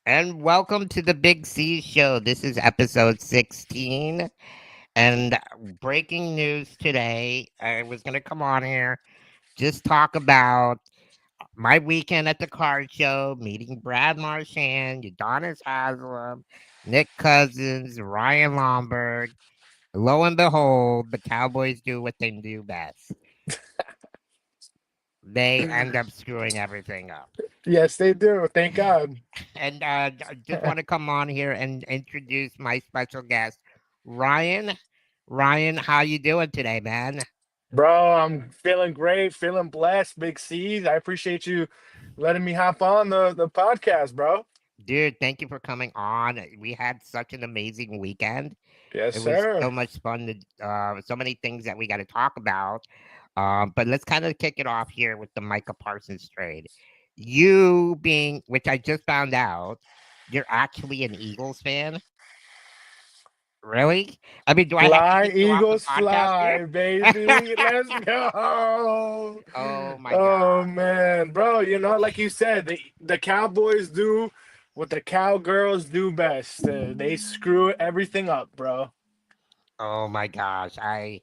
And welcome to the BigCeaz Show. This is episode 16. And breaking news today, I was going to come on here, just talk about my weekend at the card show, meeting Brad Marchand, Udonis Haslem, Nick Cousins, Ryan Lomberg. Lo and behold, the Cowboys do what they do best. They end up screwing everything up. Yes, they do. Thank God. And I just want to come on here and introduce my special guest, Ryan. Ryan, how you doing today, man? Bro, I'm feeling great, feeling blessed, Big C's. I appreciate you letting me hop on the podcast, bro. Dude, thank you for coming on. We had such an amazing weekend. Yes, It was sir. so much fun to so many things that we got to talk about. But let's kind of kick it off here with the Micah Parsons trade. You being, which I just found out, you're actually an Eagles fan. Really? I mean, do I have to Fly, kick you off the Eagles, podcast here? fly, baby. Let's go. Oh my Oh god. man, bro, like you said, the Cowboys do what the cowgirls do best. They screw everything up, bro. Oh my gosh. I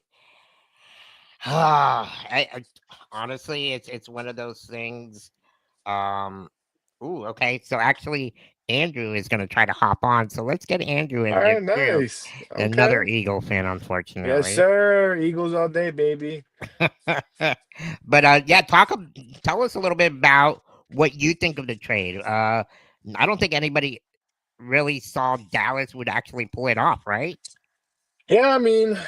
honestly, it's one of those things. Um, ooh, okay. So actually, Andrew is going to try to hop on. So let's get Andrew All in here right, too. nice. Another Okay. Eagle fan, Yes, unfortunately. sir. Eagles all day, baby. But yeah, tell us a little bit about what you think of the trade. I don't think anybody really saw Dallas would actually pull it off, right? Yeah, I mean,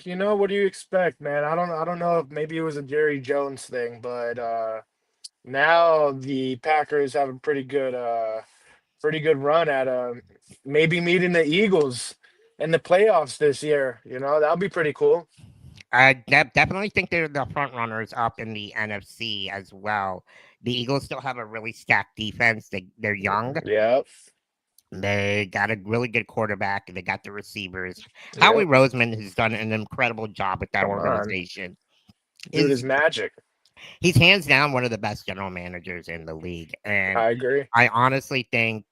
what do you expect, man? I don't know if maybe it was a Jerry Jones thing, but now the Packers have a pretty good run at maybe meeting the Eagles in the playoffs this year. That'll be pretty cool. I definitely think they're the front runners up in the NFC as well. The Eagles still have a really stacked defense. They're young. Yep. They got a really good quarterback. And they got the receivers. Howie Yep. Roseman has done an incredible job with that Come on. organization. Dude is Is magic. He's hands down one of the best general managers in the league, and I agree. I honestly think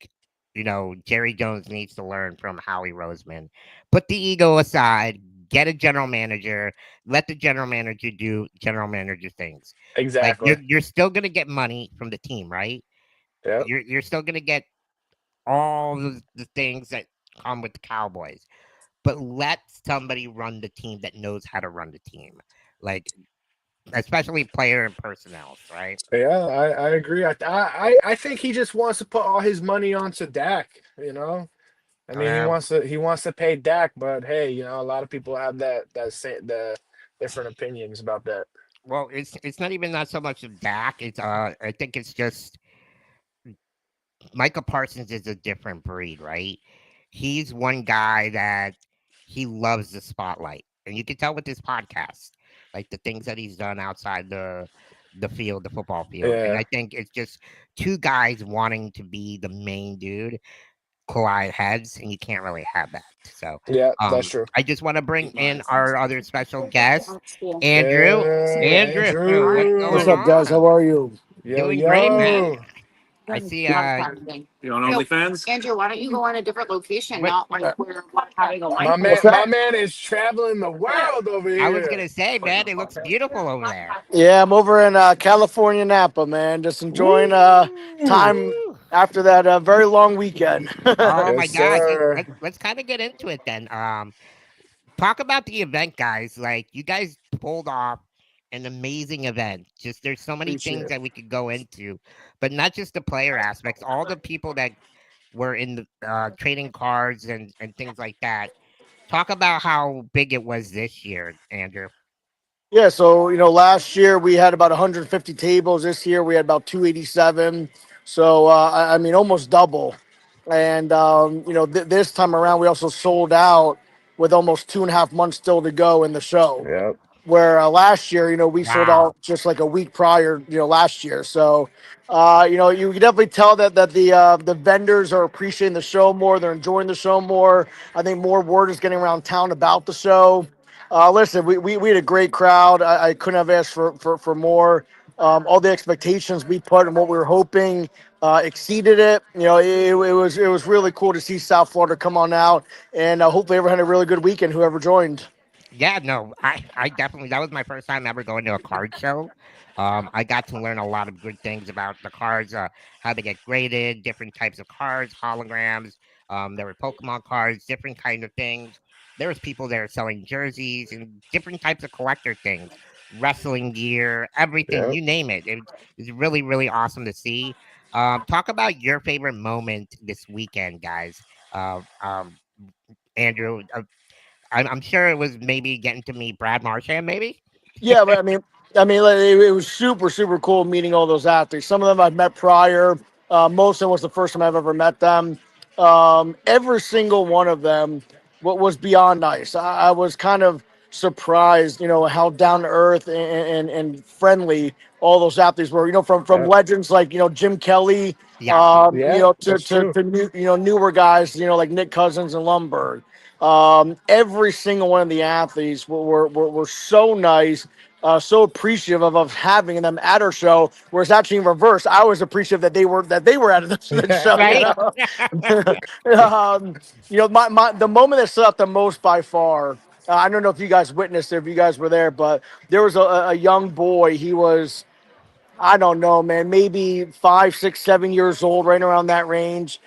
Jerry Jones needs to learn from Howie Roseman. Put the ego aside. Get a general manager. Let the general manager do general manager things. Like Exactly. you're still gonna get money from the team, right? Yep. You're still gonna get all the things that come with the Cowboys, but let somebody run the team that knows how to run the team, like especially player and personnel, right? Yeah, I agree. I think he just wants to put all his money onto Dak. I mean, he Uh, wants to pay Dak, but hey, a lot of people have that say the different opinions about that. well, it's not even not so much of Dak. It's I think it's just Micah Parsons is a different breed, right? He's one guy that he loves the spotlight, and you can tell with this podcast, like the things that he's done outside the field, the football field. And Yeah, I think it's just two guys wanting to be the main dude collide heads, and you can't really have that. So, yeah, that's true. I just want to bring in our other special guest, Andrew. Hey, Andrew, what's What's going Andrew. up, guys? on? How are you? Yo, Doing great, man. yo. I see. You on OnlyFans? Andrew, why don't you go on a different location, What not like where we're having a My light man, What's bulb? my that? man is traveling the world over I was here. gonna say, man, it looks beautiful over there. Yeah, I'm over in California, Napa, man. Just enjoying Woo! time Woo! after that very long weekend. Oh Yes, my gosh, sir. let's kind of get into it then. Talk about the event, guys. Like you guys pulled off an amazing event. Just there's so many Appreciate things it. that we could go into, but not just the player aspects. All the people that were in the trading cards and things like that. Talk about how big it was this year, Andrew. Yeah, so last year we had about 150 tables. This year we had about 287. So I mean, almost double. And this time around we also sold out with almost 2.5 months still to go in the show. Yep. Where last year, we sold Wow. out just like a week prior, last year. So, you can definitely tell that the vendors are appreciating the show more. They're enjoying the show more. I think more word is getting around town about the show. Listen, we had a great crowd. I couldn't have asked for more. all the expectations we put and what we were hoping exceeded it. It was really cool to see South Florida come on out, and hopefully everyone had a really good weekend. Whoever joined. Yeah, no, I definitely that was my first time ever going to a card show. I got to learn a lot of good things about the cards, how they get graded, different types of cards, holograms. There were Pokemon cards, different kind of things. There was people there selling jerseys and different types of collector things, wrestling gear, everything, Yeah. you name it. It was really, really awesome to see. Talk about your favorite moment this weekend, guys. Andrew, I'm sure it was maybe getting to meet Brad Marchand, maybe. Yeah, but I mean, like, it was super, super cool meeting all those athletes. Some of them I've met prior. Most of them was the first time I've ever met them. Every single one of them was beyond nice. I was kind of surprised, how down to earth and friendly all those athletes were. From Yeah. legends like Jim Kelly, Yeah, Yeah, to that's true. new, newer guys, like Nick Cousins and Lomberg. Every single one of the athletes were so nice, so appreciative of having them at our show. Whereas actually in reverse, I was appreciative that they were at the show. right. Um, the moment that stood out the most by far. I don't know if you guys witnessed it, if you guys were there, but there was a young boy. He was, I don't know, man, maybe 5, 6, 7 years old, right around that range.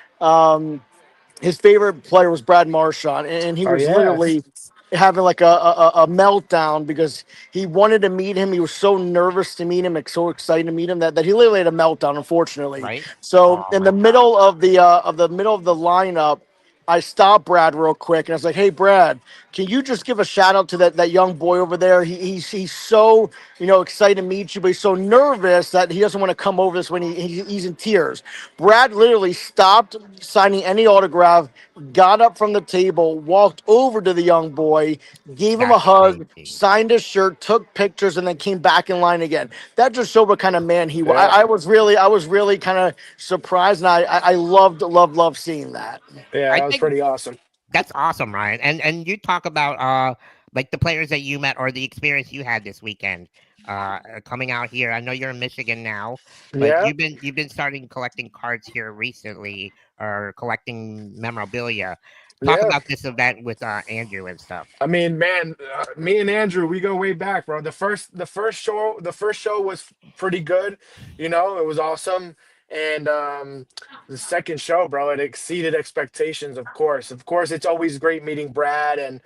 His favorite player was Brad Marchand, and he Oh was yeah. literally having like a meltdown because he wanted to meet him. He was so nervous to meet him, and so excited to meet him that he literally had a meltdown. Unfortunately, Right. so Oh in the my middle of the lineup, I stopped Brad real quick and I was like, "Hey, Brad, can you just give a shout out to that young boy over there? He's so excited to meet you, but he's so nervous that he doesn't want to come over this when he's in tears." Brad literally stopped signing any autograph, got up from the table, walked over to the young boy, gave him a That's hug, amazing. signed his shirt, took pictures, and then came back in line again. That just showed what kind of man he was. Yeah. I was really kind of surprised, and I loved seeing that. Yeah, I that was think pretty awesome. that's awesome, Ryan. And you talk about like the players that you met or the experience you had this weekend coming out here. I know you're in Michigan now, but Yeah. you've been starting collecting cards here recently or collecting memorabilia. Talk Yeah. about this event with Andrew and stuff. I mean, man, me and Andrew, we go way back, bro. The first show was pretty good. It was awesome. And the second show, bro, it exceeded expectations, of course. Of course, it's always great meeting Brad and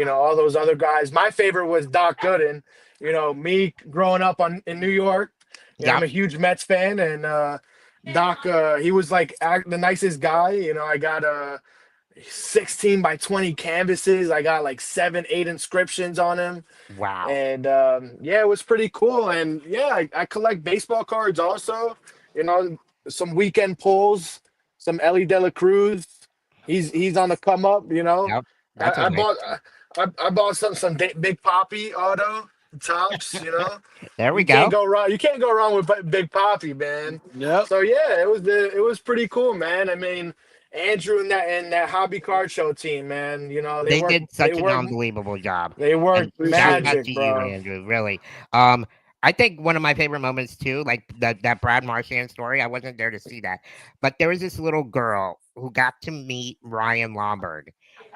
all those other guys. My favorite was Doc Gooden. Me growing up in New York. I'm Yep. a huge Mets fan, and Doc, he was like the nicest guy. I got 16 by 20 canvases. I got like 7, 8 inscriptions on him. Wow. And yeah, it was pretty cool. And yeah, I collect baseball cards also. You know, some weekend pulls, some Ellie De La Cruz. He's on the come up. Yep. That's a I nice. bought I bought Big Poppy auto tops. There we You can't go. go wrong. You can't go wrong with Big Poppy, man. Yep. So yeah, it was pretty cool, man. I mean, Andrew and that hobby card show team, man. They They work did they such an work unbelievable job. they work And Appreciate shout it. out magic, to you, bro. Andrew, really. Um, I think one of my favorite moments too, like that Brad Marchand story, I wasn't there to see that. But there was this little girl who got to meet Ryan Lomberg,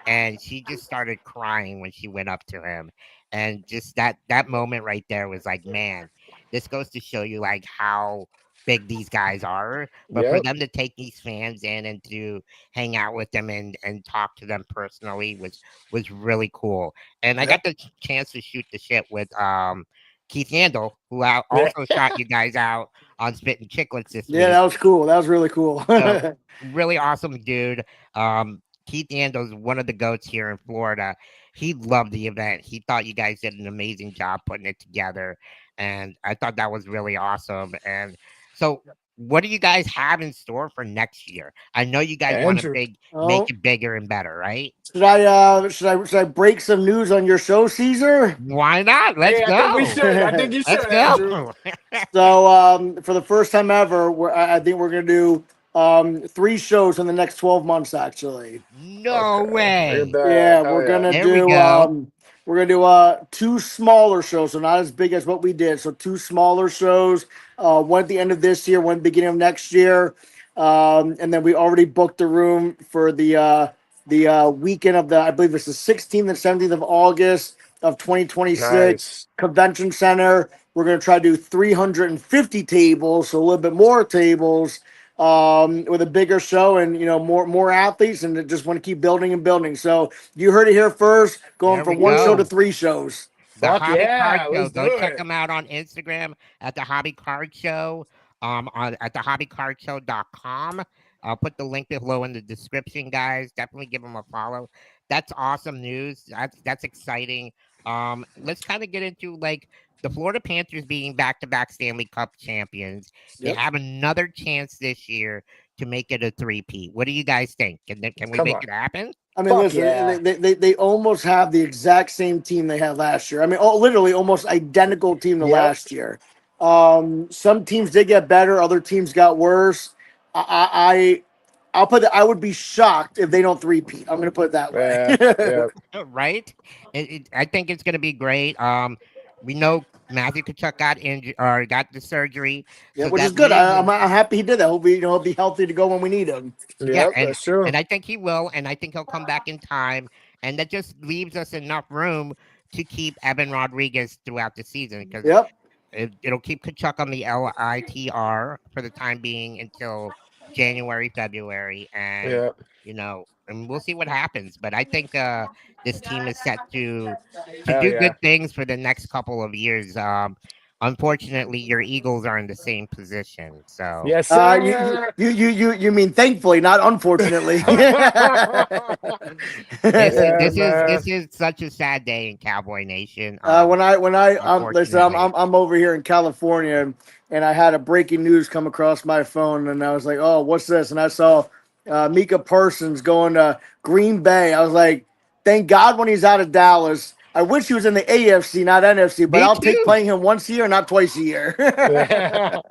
and she just started crying when she went up to him. And just that moment right there was like, man, this goes to show you like how big these guys are. But for Yep. them to take these fans in and to hang out with them and talk to them personally was really cool. And I Yep. got the chance to shoot the shit with Keith Yandle, who Yeah. also shot you guys out on Spitting Chicklets this Yeah, week. that was cool. That was really cool. So really awesome dude. Keith Yandle's one of the goats here in Florida. He loved the event. He thought you guys did an amazing job putting it together, and I thought that was really awesome. And so, what do you guys have in store for next year? I know you guys want to Andrew. make Oh, it bigger and better, right? should I break some news on your show, Caesar? Why not? Let's Hey, I think we go. should. I think you Let's should, Andrew. go. So for the first time ever, I think we're gonna do 3 shows in the next 12 months. Actually, No Okay. Look at way. that. yeah, Hell we're yeah. gonna There we do go. We're gonna do two smaller shows, so not as big as what we did. So two smaller shows, one at the end of this year, one at the beginning of next year, and then we already booked the room for the weekend of the, I believe it's the 16th and 17th of August of 2026 Nice. convention center. We're gonna try to do 350 tables, so a little bit more tables, with a bigger show and more athletes, and just want to keep building and building. So you heard it here first, going There we from one show to go. three shows. The Fuck Hobby Card yeah, Show. let's Go do check it. them out on Instagram at the Hobby Card Show. At thehobbycardshow.com. I'll put the link below in the description, guys. Definitely give them a follow. That's awesome news. That's exciting. Let's kind of get into like the Florida Panthers being back-to-back Stanley Cup champions. They Yep. have another chance this year to make it a three-peat. What do you guys think? Can we Come make on. it happen? I mean, Fuck listen, yeah. they almost have the exact same team they had last year. I mean, literally almost identical team to Yep. last year. Some teams did get better, other teams got worse. I'll put that. I would be shocked if they don't three-peat. I'm going to put it that Yeah. way. Yep. Right? I think it's going to be great. We know Matthew Kachuk got injured or got the surgery, Yeah, so which is that good. leaves I'm him. happy he did that. Hopefully, he'll be healthy to go when we need him. Yeah, Yep. That's true. and I think he will, and I think he'll come back in time, and that just leaves us enough room to keep Evan Rodriguez throughout the season because Yep. it'll keep Kachuk on the LITR for the time being until January, February, and Yep. and we'll see what happens. But I think this team is set to Hell do yeah. good things for the next couple of years. Unfortunately, your Eagles are in the same position, so Yes, You, sir. you mean thankfully, not unfortunately. this is Yeah, this is man. this is such a sad day in Cowboy Nation. When I listen, Unfortunately, I'm over here in California, and I had a breaking news come across my phone, and I was like, oh, what's this? And I saw Micah Parsons going to Green Bay. I was like, thank God when he's out of Dallas. I wish he was in the AFC, not NFC, but me I'll take too. playing him once a year, not twice a year. Yeah.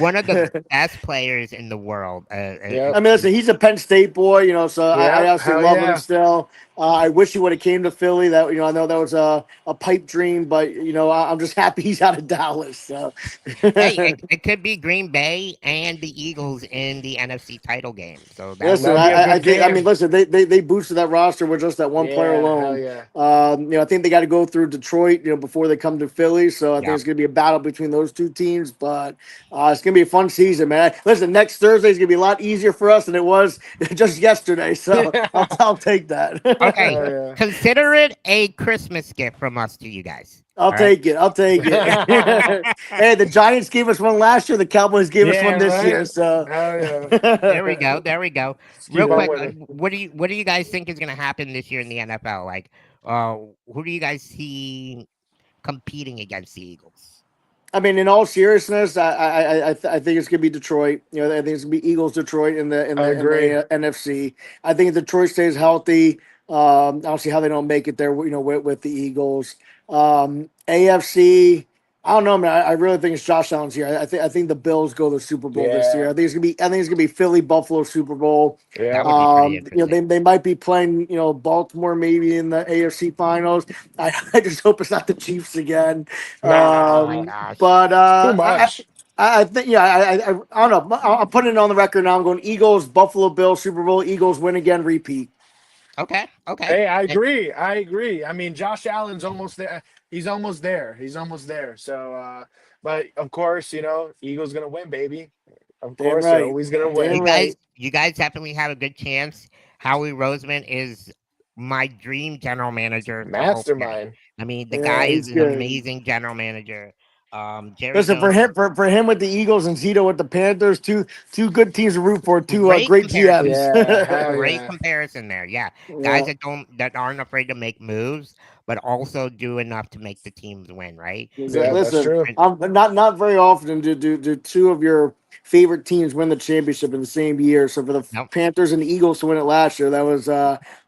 One of the best players in the world. Yep. I mean, listen, he's a Penn State boy, so I Yep. absolutely Hell love him yeah. still. I wish he would have came to Philly. That I know that was a pipe dream, but I'm just happy he's out of Dallas. So, Hey, it could be Green Bay and the Eagles in the NFC title game. So that listen, That'd be a I good think I game. mean, listen, they boosted that roster with just that one player Yeah. Hell alone. yeah. I think they got to go through Detroit, before they come to Philly. So I think yeah. it's going to be a battle between those two teams. But it's going to be a fun season, man. Listen, next Thursday is going to be a lot easier for us than it was just yesterday. So Yeah. I'll take that. Okay. Hell yeah. Consider it a Christmas gift from us to you guys. I'll All right. take it. I'll take it. Hey, the Giants gave us one last year. The Cowboys gave us Yeah, one this right? year. So Hell yeah. There we go. There we go. Let's Real keep on quick, winning. what do you guys think is going to happen this year in the NFL? Like, who do you guys see competing against the Eagles? I mean, in all seriousness, I think it's gonna be Detroit. I think it's gonna be Eagles, Detroit in the I agree. NFC. I think if Detroit stays healthy, I don't see how they don't make it there. With the Eagles, AFC. I don't know, man. I really think it's Josh Allen's here. I think the Bills go to the Super Bowl this year. Yeah. I think it's gonna be Philly Buffalo Super Bowl. That Yeah. would be pretty They, interesting. they might be playing, Baltimore maybe in the AFC finals. I just hope it's not the Chiefs again. Oh my Nah. gosh. But Too much. I think, yeah, I don't know. I'm putting it on the record now. I'm going Eagles, Buffalo Bills, Super Bowl. Eagles win again, repeat. Okay. Okay. Hey, I And agree. I agree. I mean, Josh Allen's almost there. He's almost there. He's almost there. So, but of course, Eagles gonna win, baby. Of Damn course, they're right. always gonna Damn you win. right. guys, you guys definitely have a good chance. Howie Roseman is my dream general manager to open. Mastermind. I mean, the Yeah, guy is he's an good. amazing general manager. Jerry Listen, for Jones, him with the Eagles and Zito with the Panthers, two good teams to root for, two great great comparison. GMs. Yeah. Hell Great yeah. comparison there. Yeah. Guys Yeah, that aren't afraid to make moves, but also do enough to make the teams win, right? Yeah, And, that's listen, true. and not very often do two of your favorite teams win the championship in the same year. So for the no, Panthers and the Eagles to win it last year, that was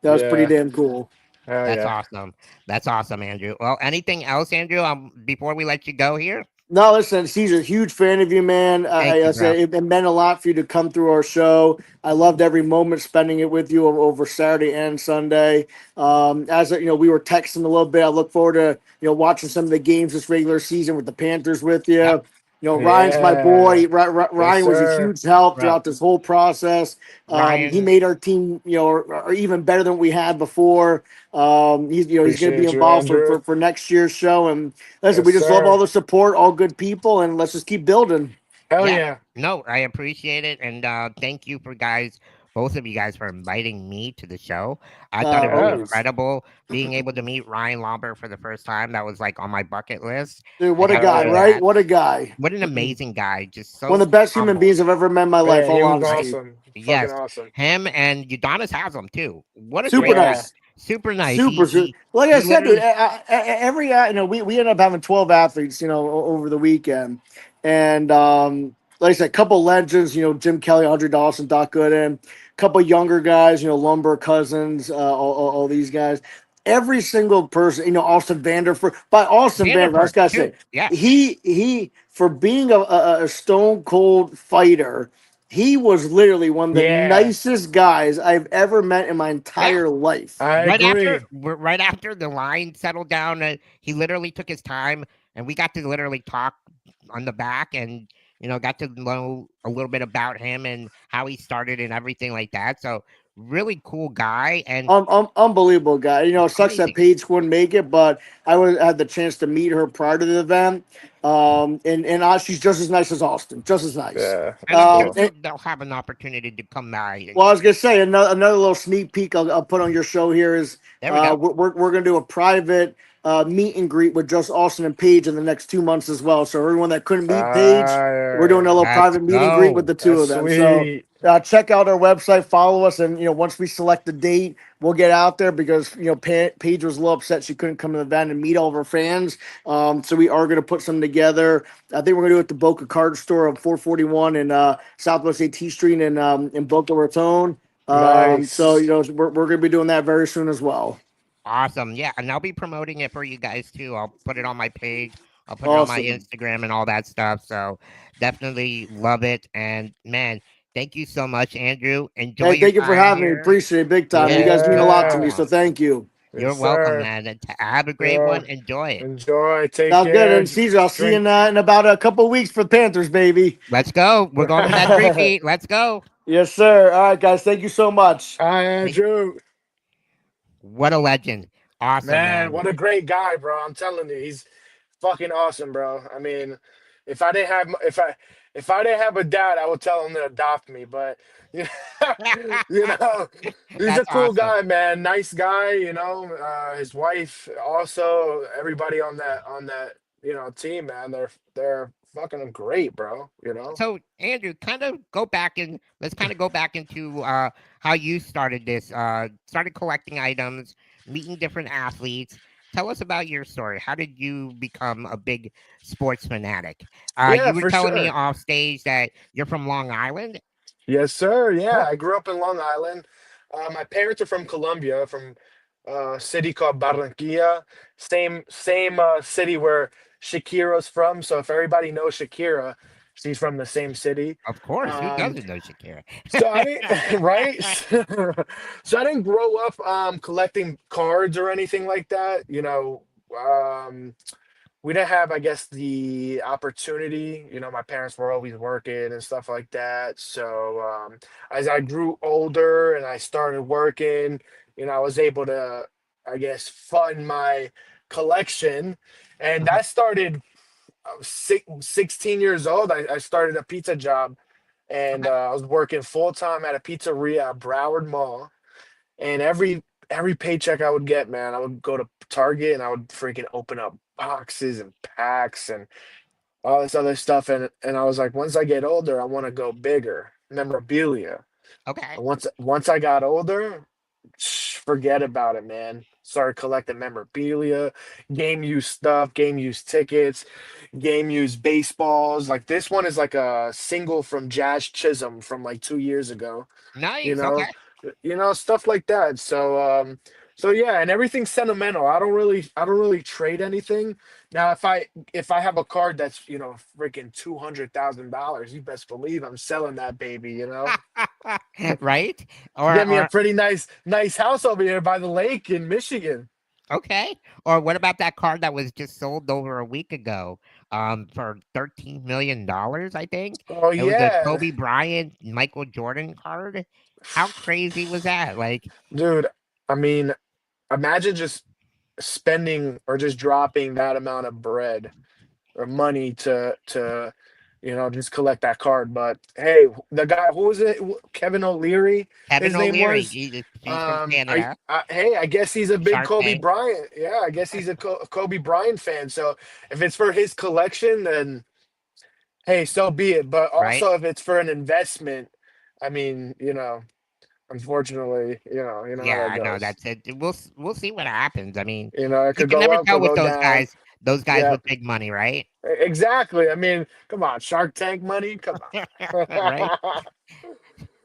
pretty Yeah. damn cool. Hell that's yeah. awesome. That's awesome, Andrew. Well, anything else, Andrew? Before we let you go here? No, listen, Caesar, huge fan of you, man. Thank I you, bro. said it meant a lot for you to come through our show. I loved every moment spending it with you over Saturday and Sunday. We were texting a little bit. I look forward to watching some of the games this regular season with the Panthers with you. Yep, Ryan's my boy. Yeah. Yes, Ryan was a sir. huge help bro. throughout this whole process. He Ryan, made our team, or even better than we had before. He's going to be Appreciate you, involved Andrew. for next year's show. And listen, Yes, we just love all sir. the support, all good people, and let's just keep building. Hell yeah, yeah. no, I appreciate it, and thank you for both of you guys, for inviting me to the show. I thought it was Yeah. Always, incredible being able to meet Ryan Lomberg for the first time. That was like on my bucket list. dude. I What a got to Hell guy, do yeah. right? that. What a guy. What an amazing guy! Just One so of the best human humble. beings I've ever met in my life. Man, All he was honesty, awesome. Fucking Yes, awesome. him and Udonis Haslam too. What a super great guy! Yeah. nice. Super nice. Super, super. Like I He said, dude, literally every we ended up having 12 athletes, over the weekend, and like I said, a couple legends, Jim Kelly, Andre Dawson, Doc Gooden, a couple younger guys, Lumber Cousins, all these guys. Every single person, Austin Vanderford. By Austin Vanderford, I just Vanderford gotta say, too. Yeah, he for being a stone cold fighter. He was literally one of the Yeah. nicest guys I've ever met in my yeah. entire life. I agree. Right after the line settled down, he literally took his time, and we got to literally talk on the back, and got to know a little bit about him and how he started and everything like that. So really cool guy and Unbelievable guy. It sucks that amazing. Paige couldn't make it, but I would had the chance to meet her prior to the event. She's just as nice as Austin, just as nice. Yeah, And that's I'm sure cool. they'll have an opportunity to come by. And Well, I was gonna say another little sneak peek I'll put on your show here is there we go. we're gonna do a private meet and greet with just Austin and Paige in the next 2 months as well. So everyone that couldn't meet Paige, we're doing a Fire. little Let's private meet and greet with go. the two That's of them. So sweet. check out our website, follow us, and once we select the date, we'll get out there because Paige was a little upset she couldn't come to the event and meet all of her fans. So we are gonna put something together. I think we're gonna do it at the Boca Card Store on 441 in Southwest AT Street in Boca Raton. So Nice. we're gonna be doing that very soon as well. Awesome. Yeah, and I'll be promoting it for you guys too. I'll put it on my page. I'll put it on my Awesome. Instagram and all that stuff. So definitely love it. And man, thank you so much, Andrew. Enjoy Hey, your thank you for time having me. here. Appreciate it big time. You And guys mean a lot to Yeah. me, so thank you. Yes, you're welcome, sir. man. And have a great Yeah. one. Enjoy it. Enjoy. Take Sounds good. care. And Caesar, I'll see you Drink. in about a couple of weeks for the Panthers, baby. Let's go. We're going to that 3 feet. Let's go. Yes, sir. All right, guys. Thank you so much. Hi, Thank- Andrew. What a legend. Awesome, Man, man. what a great guy, bro. I'm telling you, he's fucking awesome, bro. I mean, if I didn't have if I didn't have a dad, I would tell him to adopt me. But you know, you know, he's a That's cool awesome. guy, man. Nice guy. His wife also. Everybody on that team, man. They're fucking great, bro. So Andrew, let's kind of go back into how you started this, started collecting items, meeting different athletes. Tell us about your story. How did you become a big sports fanatic? Yeah, You were for telling me sure. off stage that you're from Long Island. Yes, sir. Yeah, Cool. I grew up in Long Island. My parents are from Colombia, from a city called Barranquilla. Same city where Shakira's from. So if everybody knows Shakira, she's from the same city. Of course, who Um, doesn't know Shakira? so I didn't, right? So I didn't grow up collecting cards or anything like that. We didn't have, I guess, the opportunity. My parents were always working and stuff like that. So as I grew older and I started working, I was able to, I guess, fund my collection. And Mhm. that started 16 years old. I started a pizza job and Okay. I was working full time at a pizzeria at Broward Mall. And every paycheck I would get, man, I would go to Target and I would freaking open up boxes and packs and all this other stuff. And I was like, once I get older, I want to go bigger. Memorabilia. Okay. And once I got older, forget about it, man. Started collecting memorabilia, game used stuff, game used tickets, game used baseballs. Like this one is like a single from Jazz Chisholm from like 2 years ago you Nice. know Okay. stuff like that. So So yeah, and everything's sentimental. I don't really trade anything. Now if I have a card that's, freaking $200,000, you best believe I'm selling that baby, Right? Or Get me a or pretty nice house over here by the lake in Michigan. okay. Or what about that card that was just sold over a week ago? For $13 million, I think. Oh It was a yeah. Kobe Bryant, Michael Jordan card. How crazy was that? Like, Dude, I mean, imagine just spending or just dropping that amount of bread or money to just collect that card. But hey, the guy, who was it? Kevin O'Leary, Kevin his name O'Leary, was. he's from Canada, I guess he's a big Shark Kobe Tank, Bryant. Yeah, I guess he's a Kobe Bryant fan. So if it's for his collection, then hey, so be it. But right? also if it's for an investment, I mean, unfortunately, you know how Yeah, that I know. goes. That's it. We'll see what happens. I mean, It you could can go never up, tell could with go down. those guys Yeah, with big money, right? exactly. I mean, come on, Shark Tank money, come Right? on.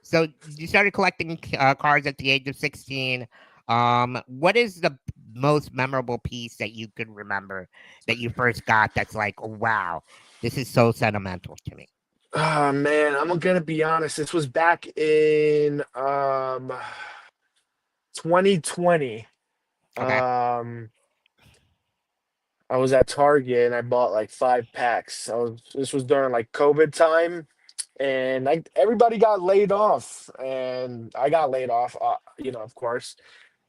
So you started collecting cards at the age of 16. What is the most memorable piece that you could remember that you first got that's like, oh, wow, this is so sentimental to me? Oh man, I'm gonna be honest. This was back in 2020. Okay. Um, I was at Target and I bought like 5 packs. This was during like COVID time, and like everybody got laid off, and I got laid off. Of course.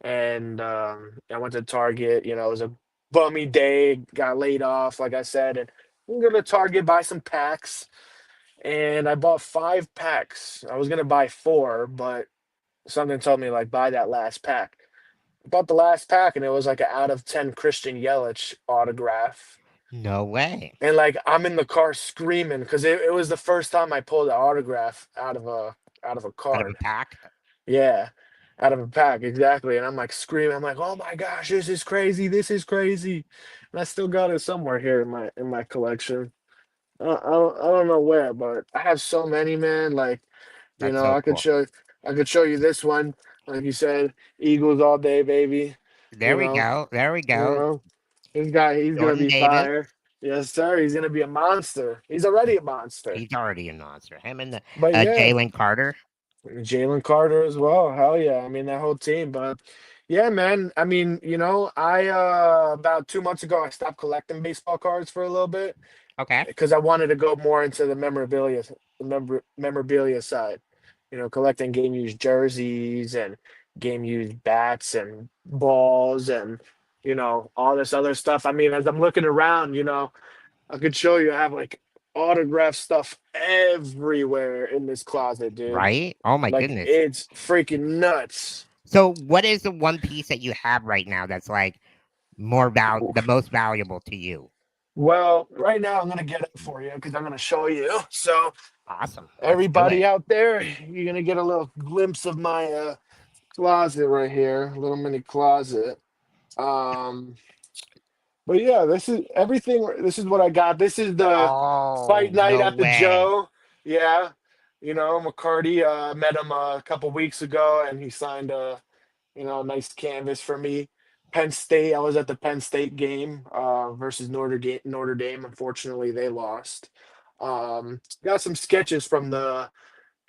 And I went to Target. It was a bummy day. Got laid off, like I said, and I'm gonna Target buy some packs. And I bought 5 packs. I was gonna buy four, but something told me like buy that last pack. I bought the last pack, and it was like an out of 10 Christian Yelich autograph. No way. And like I'm in the car screaming because it was the first time I pulled an autograph out of a Out of a card. pack. Yeah, out of a pack, exactly. And I'm like screaming. I'm like, oh my gosh, this is crazy. This is crazy. And I still got it somewhere here in my collection. I don't know where, but I have so many, man. Like, That's so cool. I could show you this one. Like you said, Eagles all day, baby. There You we know, go. There we you go. know, he's gonna Jordan be Davis. fire. Yes, sir. He's gonna be a monster. He's already a monster. He's already a monster. Him and But yeah, Jalen Carter. Jalen Carter as well. Hell yeah. I mean that whole team. But yeah, man. I mean, I about 2 months ago I stopped collecting baseball cards for a little bit Okay. because I wanted to go more into the memorabilia side. Collecting game used jerseys and game used bats and balls and all this other stuff. I mean, as I'm looking around, I could show you I have like autograph stuff everywhere in this closet, dude. Right? Oh my Like goodness. it's freaking nuts. So what is the one piece that you have right now that's like the most valuable to you? Well, right now I'm gonna get it for you because I'm gonna show you. So Awesome. Let's do everybody it. out there, you're gonna get a little glimpse of my closet right here, a little mini closet. Um, but yeah, this is everything. This is what I got. This is the Oh, fight night no at the way. Joe. Yeah, McCarty met him a couple weeks ago, and he signed a nice canvas for me. Penn State. I was at the Penn State game versus Notre Dame. Unfortunately, they lost. Got some sketches from the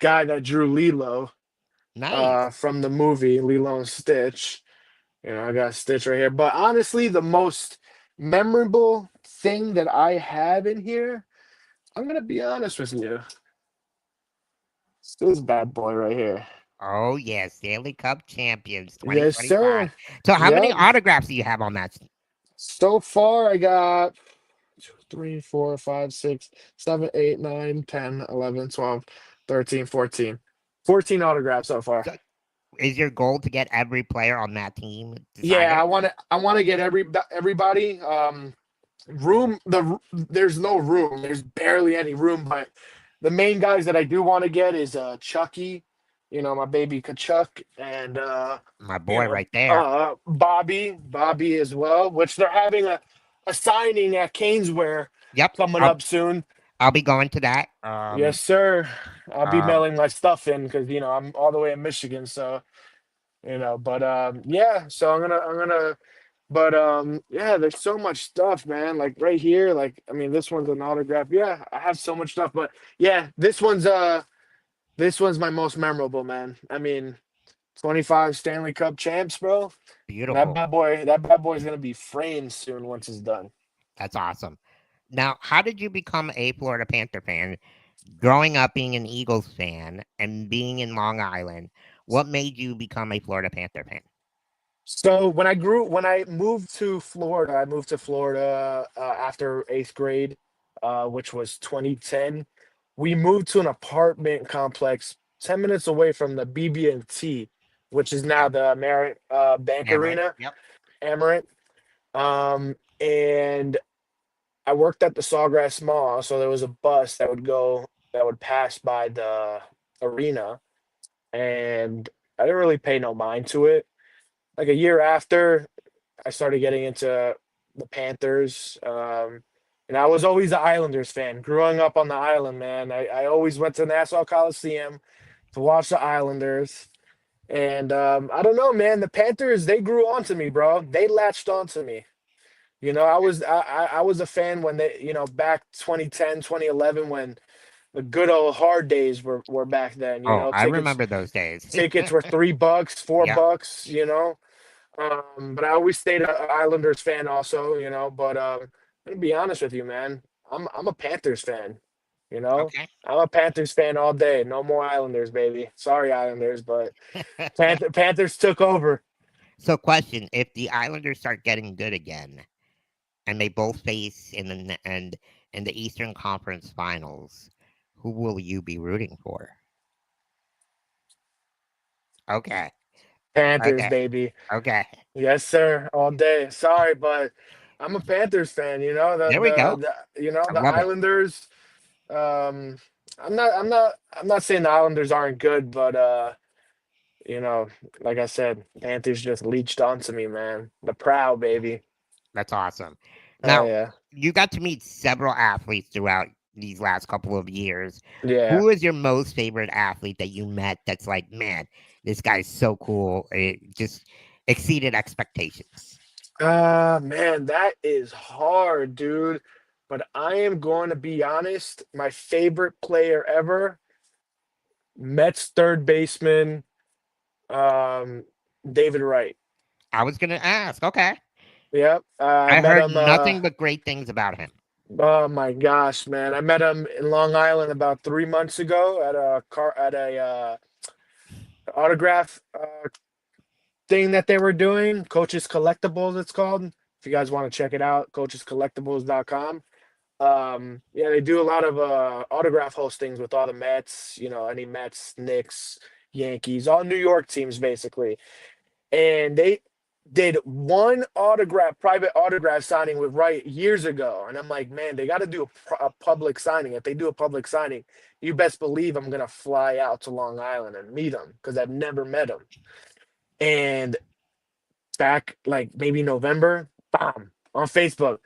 guy that drew Lilo Nice. from the movie Lilo and Stitch. I got Stitch right here. But honestly, the most memorable thing that I have in here, I'm gonna be honest with you. It's this bad boy right here. Oh, yes. Stanley Cup champions Yes, 2025. sir. So how many Yep. autographs do you have on that? So far, I got 2, 3, 4, 5, 6, 7, 8, 9, 10, 11, 12, 13, 14. 14 autographs so far. So is your goal to get every player on that team to sign Yeah, it? I want to get everybody. There's no room. There's barely any room, but the main guys that I do want to get is Chucky, my baby Kachuk, and My boy right there. Bobby as well, which they're having a signing at Caneswear Yep. coming up soon. I'll be going to that. Yes, sir. I'll be Um, mailing my stuff in because I'm all the way in Michigan, so But yeah. So I'm gonna. But yeah, there's so much stuff, man. Like right here, like I mean, this one's an autograph. Yeah, I have so much stuff, but yeah, this one's my most memorable, man. I mean, 25 Stanley Cup champs, bro. Beautiful. That bad boy's gonna be framed soon once it's done. That's awesome. Now, how did you become a Florida Panther fan? Growing up being an Eagles fan and being in Long Island, what made you become a Florida Panther fan? So when I moved to Florida, I moved to Florida after eighth grade, which was 2010. We moved to an apartment complex 10 minutes away from the BB&T, which is now Okay. the Marriott Bank Amarin? Arena, Yep. Amerant. And I worked at the Sawgrass Mall, so there was a bus that would pass by the arena, and I didn't really pay no mind to it. Like a year after, I started getting into the Panthers. And I was always an Islanders fan. Growing up on the island, man, I always went to Nassau Coliseum to watch the Islanders. And I don't know, man. The Panthers, they grew onto me, bro. They latched onto me. I was a fan when they, back 2010, 2011, when the good old hard days were back then. Oh, I Tickets remember those days. tickets were $3, four Yep. bucks. But I always stayed a Islanders fan also, But I'm gonna be honest with you, man. I'm a Panthers fan, you know. Okay. I'm a Panthers fan all day. No more Islanders, baby. Sorry, Islanders, but Panthers took over. So, question: if the Islanders start getting good again, and they both face in the Eastern Conference Finals, who will you be rooting for? Okay. Panthers, Okay. baby. Okay. Yes, sir. All day. Sorry, but I'm a Panthers fan. There we go. I The love it. Islanders. Um, I'm not saying the Islanders aren't good, but you know, like I said, Panthers just leached onto me, man. The proud baby. That's awesome. Oh Now, yeah, you got to meet several athletes throughout these last couple of years. yeah. Who is your most favorite athlete that you met that's like, man, this guy's so cool. It just exceeded expectations. Man, that is hard, dude. But I am going to be honest. My favorite player ever, Mets third baseman, um, David Wright. I was going to ask. Okay. Yep, I I met heard him. nothing but great things about him. Oh my gosh, man! I met him in Long Island about 3 months ago at a autograph thing that they were doing. Coaches Collectibles, it's called. If you guys want to check it out, coachescollectibles.com. Yeah, they do a lot of autograph hostings with all the Mets. Any Mets, Knicks, Yankees, all New York teams basically. And they did one private autograph signing with Wright years ago. And I'm like, man, they got to do a public signing. If they do a public signing, you best believe I'm gonna fly out to Long Island and meet him because I've never met him. And back like maybe November, bam, on Facebook,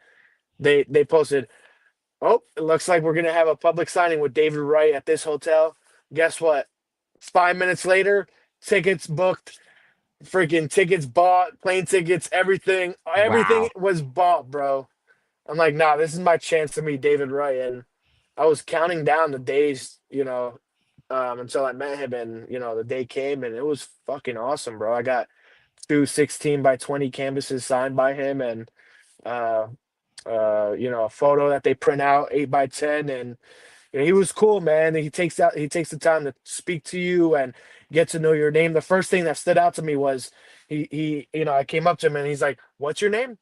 they posted, "Oh, it looks like we're gonna have a public signing with David Wright at this hotel." Guess what? 5 minutes later, tickets booked, freaking tickets bought, plane tickets, everything Wow. was bought, bro. I'm like, nah, this is my chance to meet David Wright, and I was counting down the days, until I met him, and the day came, and it was fucking awesome, bro. I got two 16 by 20 canvases signed by him, and uh, a photo that they print out 8 by 10, and he was cool, man. He takes the time to speak to you and get to know your name. The first thing that stood out to me was I came up to him and he's like, "What's your name?"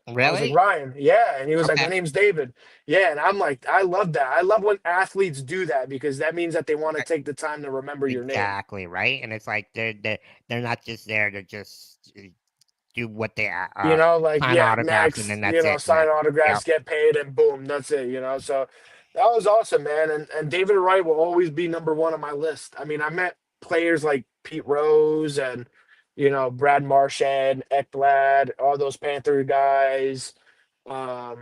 I was like, Really? "Ryan." Yeah, and he was like, "My Okay. name's David." Yeah, and I'm like, I love that. I love when athletes do that because that means that they want to Uh, take the time to remember your name. Exactly, right? And it's like they're not just there to just do what they Like, sign yeah, autographs and next, then that's it. sign Right. Yep. autographs, get paid, and boom, that's it. So that was awesome, man. And David Wright will always be number one on my list. I mean, I met players like Pete Rose and Brad Marchand, Ekblad, all those Panther guys. A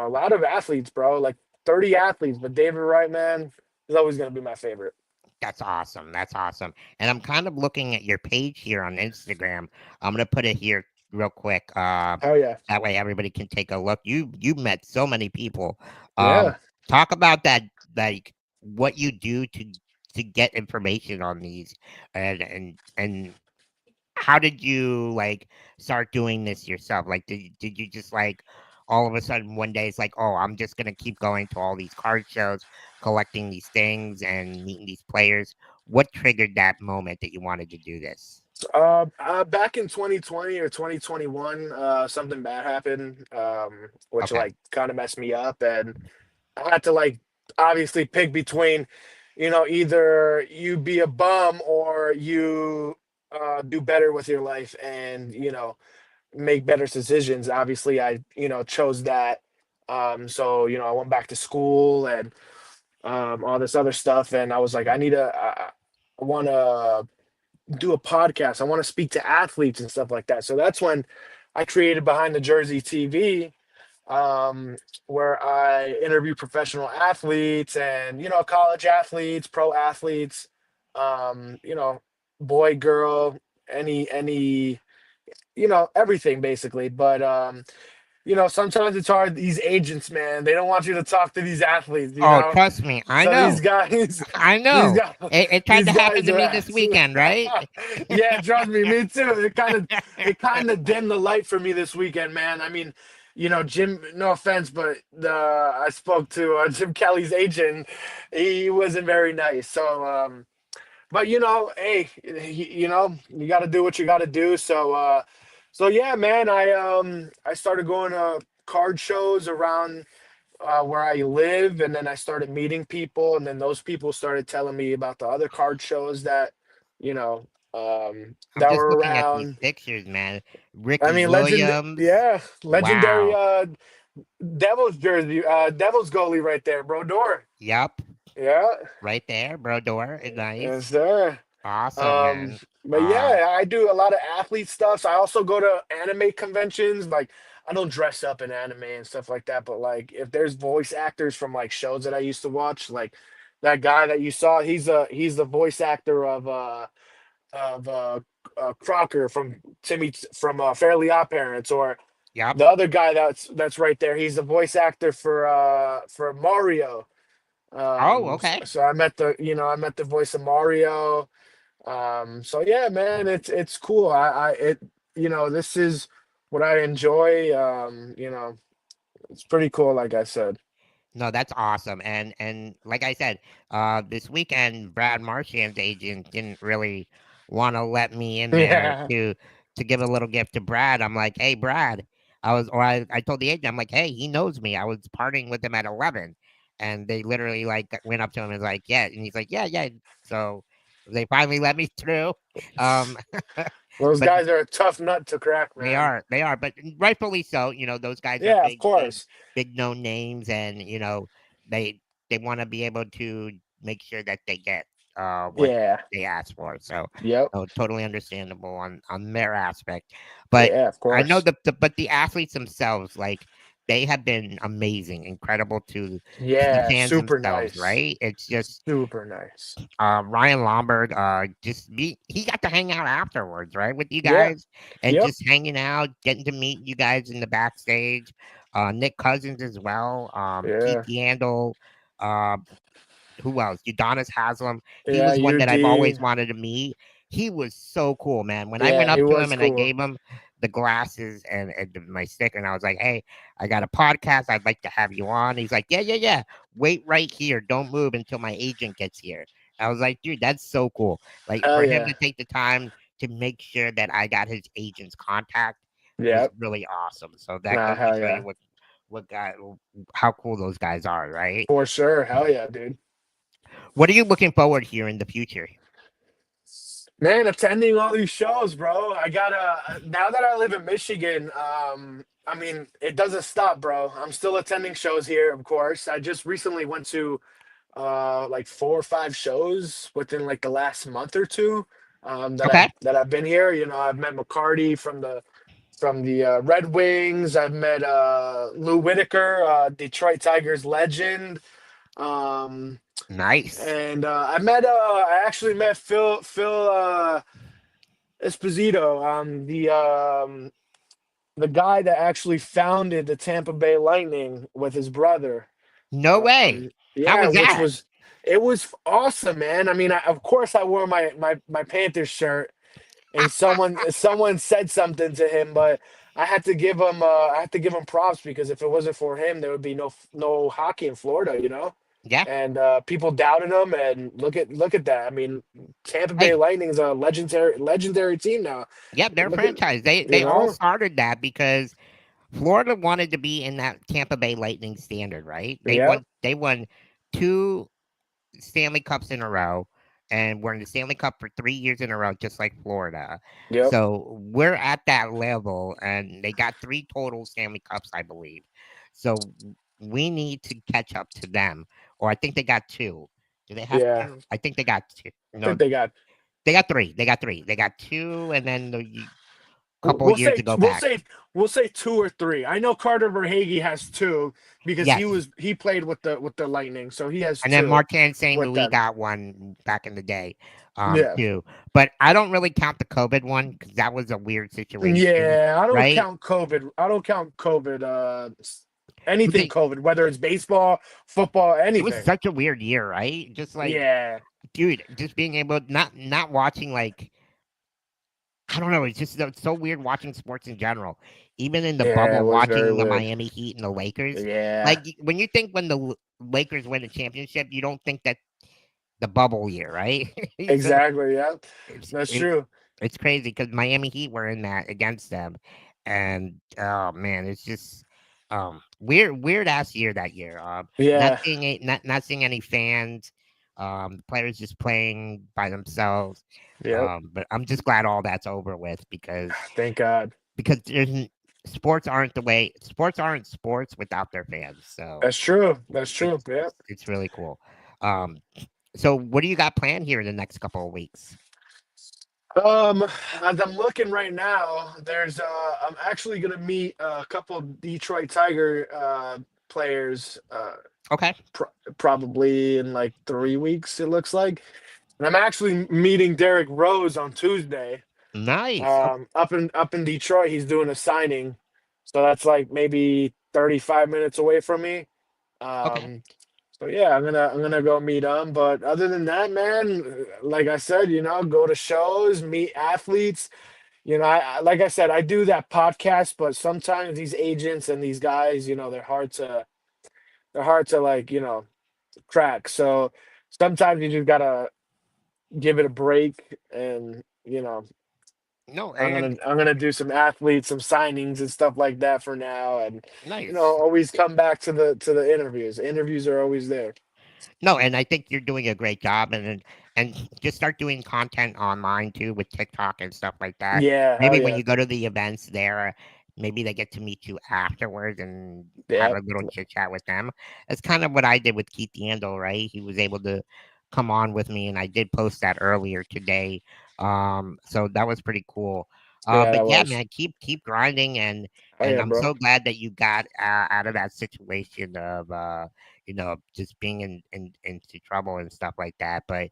lot of athletes, bro, like 30 athletes, but David Wright, man, is always gonna be my favorite. That's awesome. That's awesome. And I'm kind of looking at your page here on Instagram. I'm gonna put it here real quick. Hell yeah. That way everybody can take a look. You met so many people. Um, Yeah. talk about that, like what you do to get information on these, and how did you like start doing this yourself? Like, did you just like all of a sudden one day it's like, oh, I'm just gonna keep going to all these card shows, collecting these things, and meeting these players? What triggered that moment that you wanted to do this? Back in 2020 or 2021, something bad happened, which Okay, like kind of messed me up, and I had to like obviously pick between, either you be a bum or you do better with your life and make better decisions. Obviously, I chose that. So I went back to school and all this other stuff, and I was like, I want to do a podcast. I want to speak to athletes and stuff like that. So that's when I created Behind the Jersey TV, um, where I interview professional athletes and college athletes, pro athletes, you know, boy, girl, any everything basically. But sometimes it's hard. These agents, man, they don't want you to talk to these athletes. oh, trust me, I So these know. guys, I these know. guys, It tried these to happen guys to are me this ass. weekend, right? Yeah, trust me, me too. It kind of dimmed the light for me this weekend, man. I mean, Jim. No offense, but I spoke to Jim Kelly's agent. He wasn't very nice. So, but hey, you got to do what you got to do. So yeah, man. I started going to card shows around where I live, and then I started meeting people, and then those people started telling me about the other card shows you know, I'm that just were looking at these around. pictures, man. I Ricky mean, Williams. yeah, legendary Wow. Devils jersey, Devils goalie right there, bro. Door. Yup. Yeah, Right there, Brodor. yes, Nice. sir. Awesome, Um, man. but yeah, I do a lot of athlete stuff. So I also go to anime conventions. Like, I don't dress up in anime and stuff like that, but like if there's voice actors from like shows that I used to watch, like that guy that you saw, he's the voice actor of Crocker from Fairly Odd Parents, or Yup. the other guy that's right there. He's the voice actor for Mario. Oh, So, okay. so I met the voice of Mario. So yeah, man, it's cool. This is what I enjoy. It's pretty cool, like I said. No, that's awesome. And like I said, this weekend Brad Marchand's agent didn't really want to let me in there Yeah. to give a little gift to Brad. I'm like, hey Brad, I told the agent, I'm like, hey, he knows me. I was partying with him at 11. And they literally like went up to him and was like, yeah, and he's like, yeah, yeah. So they finally let me through. Um, Those but guys are a tough nut to crack, man. they are, but rightfully so. You know, those guys are Yeah, of course. big known names, and they they want to be able to make sure that they get what Yeah. they ask for. So, Yep. totally understandable on their aspect. But Yeah, of I know course. but the athletes themselves, like they have been amazing, incredible to the Yeah, fans super themselves, nice. right? It's just Super nice. Ryan Lomberg, he got to hang out afterwards, right, with you Yeah. guys, and Yep. just hanging out, getting to meet you guys in the backstage. Nick Cousins as well. Keith Yeah. Yandle. Uh, who else? Udonis Haslam. He Yeah, was one that I've UD. always wanted to meet. He was so cool, man. When I went Yeah, he up to him was and I cool. gave him the glasses and my sticker, and I was like, "Hey, I got a podcast. I'd like to have you on." He's like, "Yeah, yeah, yeah. Wait right here. Don't move until my agent gets here." I was like, "Dude, that's so cool." Like Hell for him to yeah. take the time to make sure that I got his agent's contact was Yep. really awesome. So that Nah, goes to hell show you yeah. what guy how cool those guys are, right? For sure. Hell yeah, dude. What are you looking forward here in the future? Man, attending all these shows, bro. I gotta now that I live in Michigan, I mean, it doesn't stop, bro. I'm still attending shows here, of course. I just recently went to like 4 or 5 shows within like the last month or two that Okay. I've been here. I've met McCarty from the Red Wings. I've met Lou Whitaker, Detroit Tigers legend. Um, Nice. and I actually met Phil Esposito, the guy that actually founded the Tampa Bay Lightning with his brother. No way. How Yeah, was which that? was it was awesome, man. I mean, of course, I wore my Panthers shirt, and someone said something to him, but I had to give him props because if it wasn't for him, there would be no hockey in Florida, you know. Yeah. And people doubted him, and look at that. I mean, Tampa Bay Hey, Lightning is a legendary team now. yep, they're a Look at franchise. They you they all know, started that because Florida wanted to be in that Tampa Bay Lightning standard, right? yep, They won two Stanley Cups in a row, and we're in the Stanley Cup for 3 years in a row, just like Florida. yep, So we're at that level, and they got three total Stanley Cups, I believe. So we need to catch up to them, or I think they got two. Do they have yeah. two? I think they got two. I No, think they got. they got three. They got three. They got two, and then the couple We'll of years say ago back. we'll say two or three. I know Carter Verhaeghe has two because Yes. he played with the Lightning, so he has And then two Martin St. with Louis them. got one back in the day, Yeah, too. But I don't really count the COVID one because that was a weird situation, yeah. I don't right? count COVID. I don't count COVID. But Anything COVID, whether it's baseball, football, it was anything. such a weird year, right? Just like, Yeah, dude, just being able not watching like I don't know. It's so weird watching sports in general. Even in the yeah. It bubble, was very watching the weird. Miami Heat and the Lakers. Yeah, Like when you think when the Lakers win a championship, you don't think that the bubble year, right? So exactly. Yeah, it's that's it's true. it's crazy because Miami Heat were in that against them, and oh man, it's just weird ass year that year. Yeah, Not seeing any fans, the players just playing by themselves. yep. But I'm just glad all that's over with Thank God. because sports aren't sports without their fans. So That's true. That's true. it's Yeah. it's really cool. Um, so what do you got planned here in the next couple of weeks? Um, as I'm looking right now, I'm actually gonna meet a couple of Detroit Tiger players Okay, probably in like 3 weeks, it looks like. And I'm actually meeting Derek Rose on Tuesday. nice. Up in Detroit, he's doing a signing, so that's like maybe 35 minutes away from me. Okay. Um, so yeah, I'm gonna go meet him. But other than that, man, like I said, go to shows, meet athletes. Like I said, I do that podcast, but sometimes these agents and these guys, they're hard to like, crack. So sometimes you just gotta give it a break, and No, and I'm gonna do some athletes, some signings and stuff like that for now, and nice. always come back to the interviews. Interviews are always there. No, and I think you're doing a great job, and just start doing content online too with TikTok and stuff like that. Yeah, hell Maybe when yeah, you go to the events there, maybe they get to meet you afterwards and have yeah, a little chit chat with them. That's kind of what I did with Keith Yandle, right? He was able to come on with me, and I did post that earlier today. So that was pretty cool. yeah. But That yeah, was. man, keep grinding, Oh and yeah, I'm bro. so glad that you got out of that situation of just being into trouble and stuff like that. But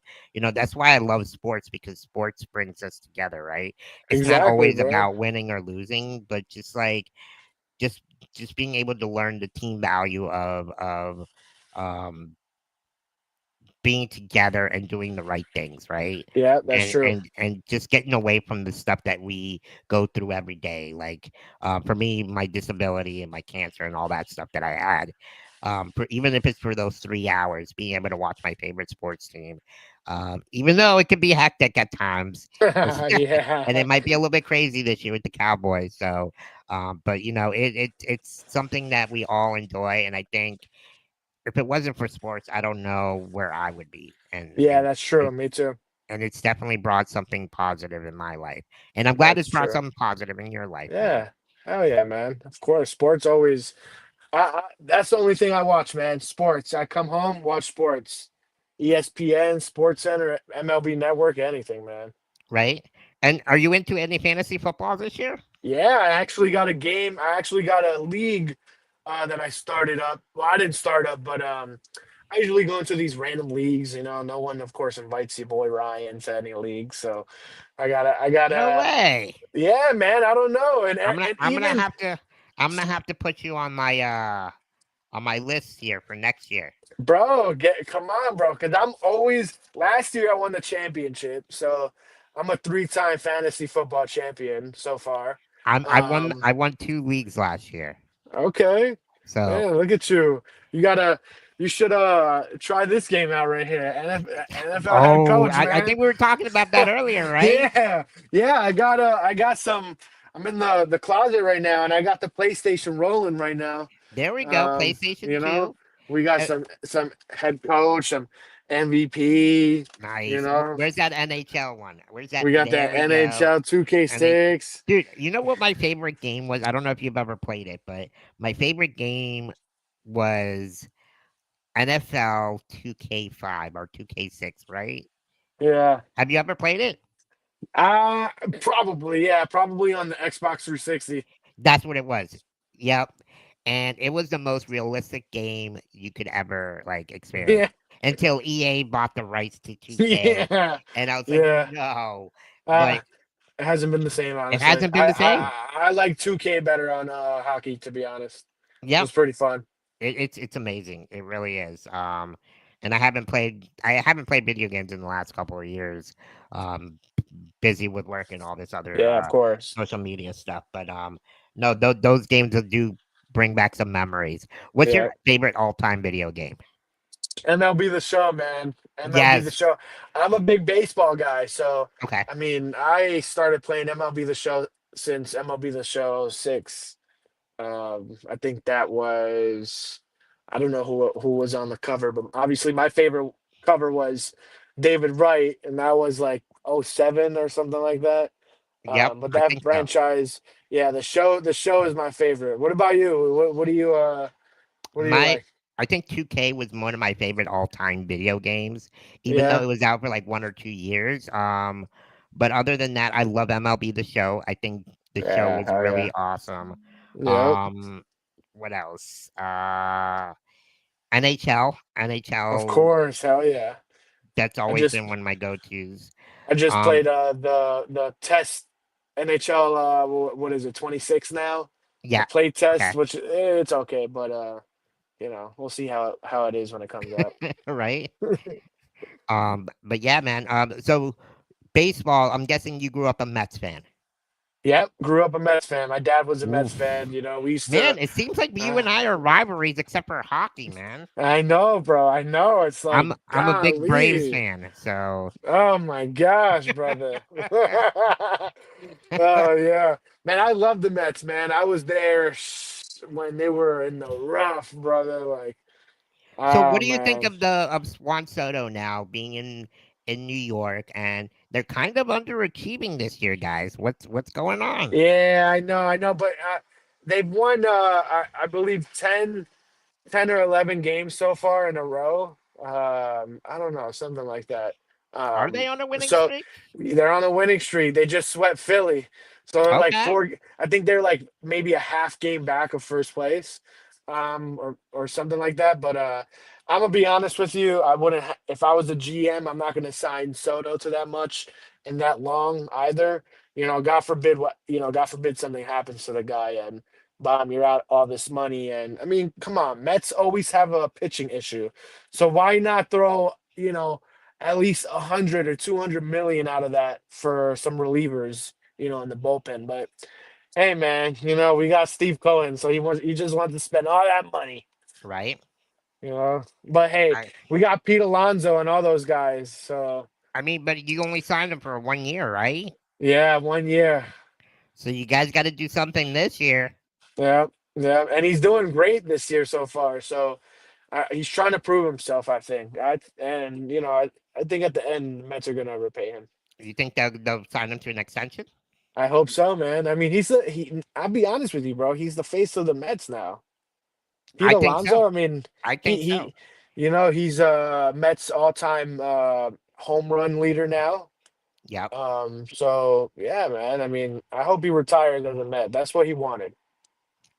that's why I love sports because sports brings us together, right? It's not Exactly, always bro. about winning or losing, but just just being able to learn the team value of um being together and doing the right things, right? Yeah, that's And true. and and just getting away from the stuff that we go through every day. Like for me, my disability and my cancer and all that stuff that I had. Even if it's for those 3 hours, being able to watch my favorite sports team, even though it can be hectic at times, and Yeah, it might be a little bit crazy this year with the Cowboys. So, but it's something that we all enjoy, and I think if it wasn't for sports, I don't know where I would be. And yeah, and that's true. it, Me too. and it's definitely brought something positive in my life. And I'm glad That's it's brought true. something positive in your life, man. Yeah, hell yeah, man. Of course, sports always. That's the only thing I watch, man. Sports. I come home, watch sports. ESPN, Sports Center, MLB Network, anything, man. Right? And are you into any fantasy football this year? Yeah, I actually got a game. I actually got a league that I started up. Well, I didn't start up, but I usually go into these random leagues. No one, of course, invites your boy Ryan to any leagues. So I No gotta, way. yeah, man. I don't know, and I'm gonna even have to put you on my list here for next year. bro, come on, bro, because I'm always. Last year I won the championship, so I'm a three-time fantasy football champion so far. Um, I won 2 leagues last year. okay, So man, look at you. You gotta, you should try this game out right here. NFL head oh, coach, I man. think we were talking about that earlier, right? Yeah, yeah. I got some. I'm in the closet right now, and I got the PlayStation rolling right now. There we go. PlayStation You know, 2. we got Uh, some head coach, some MVP. You nice. know, Where's that NHL one? Where's that? we got There that we go. NHL 2K6. Dude, you know what my favorite game was? I don't know if you've ever played it, but my favorite game was NFL 2K5 or 2K6, right? Yeah, Have you ever played it? uh probably, yeah, probably on the Xbox 360. That's what it was. Yep. And it was the most realistic game you could ever like experience Yeah, until EA bought the rights to 2K. yeah, And I was like, yeah. no. Uh, But it hasn't been the same, it honestly. hasn't been the same. I like 2K better on hockey, to be honest. It Yep. was pretty fun. It's amazing. It really is. And I haven't played video games in the last couple of years. Um, busy with work and all this other Yeah, of course. social media stuff. But no, those games do bring back some memories. What's Yeah. your favorite all time video game? MLB the show, man. MLB the Yes. show. I'm a big baseball guy, so Okay. I mean, I started playing MLB the show since MLB the show 6. I think that was, I don't know who was on the cover, but obviously my favorite cover was David Wright, and that was like '07 or something like that. Yep. But I that think so. franchise, yeah, the show is my favorite. What about you? What do you My like? I think 2K was one of my favorite all-time video games, even though Yeah, it was out for like 1 or 2 years. But other than that, I love MLB The Show. I think the show yeah, was hell yeah, really awesome. yep, Um, what else? NHL. of NHL. course, hell yeah. That's I always just been one of my go-tos. I just Um, played the test NHL. What is it? 26 now. The yeah. play test, Okay. which it's okay, but we'll see how it is when it comes out. Right. But yeah, man. So baseball. I'm guessing you grew up a Mets fan. Yep, grew up a Mets fan. My dad was a Mets fan. Oof. We used Man, to. it seems like you Uh, and I are rivalries except for hockey, man. I know, bro. I know. It's like, I'm a big Braves golly. fan, so Oh my gosh, brother. Oh yeah, man. I love the Mets, man. I was there when they were in the rough, brother. Like, so what oh do you think man. of the of Juan Soto now being in New York and they're kind of underachieving this year, guys? What's going on? Yeah, I know, but they've won. I believe 10 or 11 games so far in a row. I don't know, something like that. Are they on a winning So streak? they're on a winning streak. They just swept Philly. So they're like Okay. four. I think they're like maybe a half game back of first place, or something like that. But I'm gonna be honest with you. I wouldn't if I was a GM. I'm not gonna sign Soto to that much and that long either. God forbid God forbid something happens to the guy and you're out all this money. And I mean, come on, Mets always have a pitching issue. So why not throw, at least 100 or 200 million out of that for some relievers, in the bullpen. But hey, man, we got Steve Cohen, so he just wants to spend all that money, Right. But hey, I we got Pete Alonso and all those guys. So I mean, but you only signed him for 1 year, right? yeah, 1 year. So you guys got to do something this year. Yeah, yeah, and he's doing great this year so far. So he's trying to prove himself, I think. I think at the end, Mets are gonna repay him. You think they'll sign him to an extension? I hope so, man. I mean, he. I'll be honest with you, bro. He's the face of the Mets now. Pete I think so. Alonso. I mean, I he think so. he, he's Mets all-time home run leader now. Yep. So yeah, man. I mean, I hope he retires as a Met. That's what he wanted.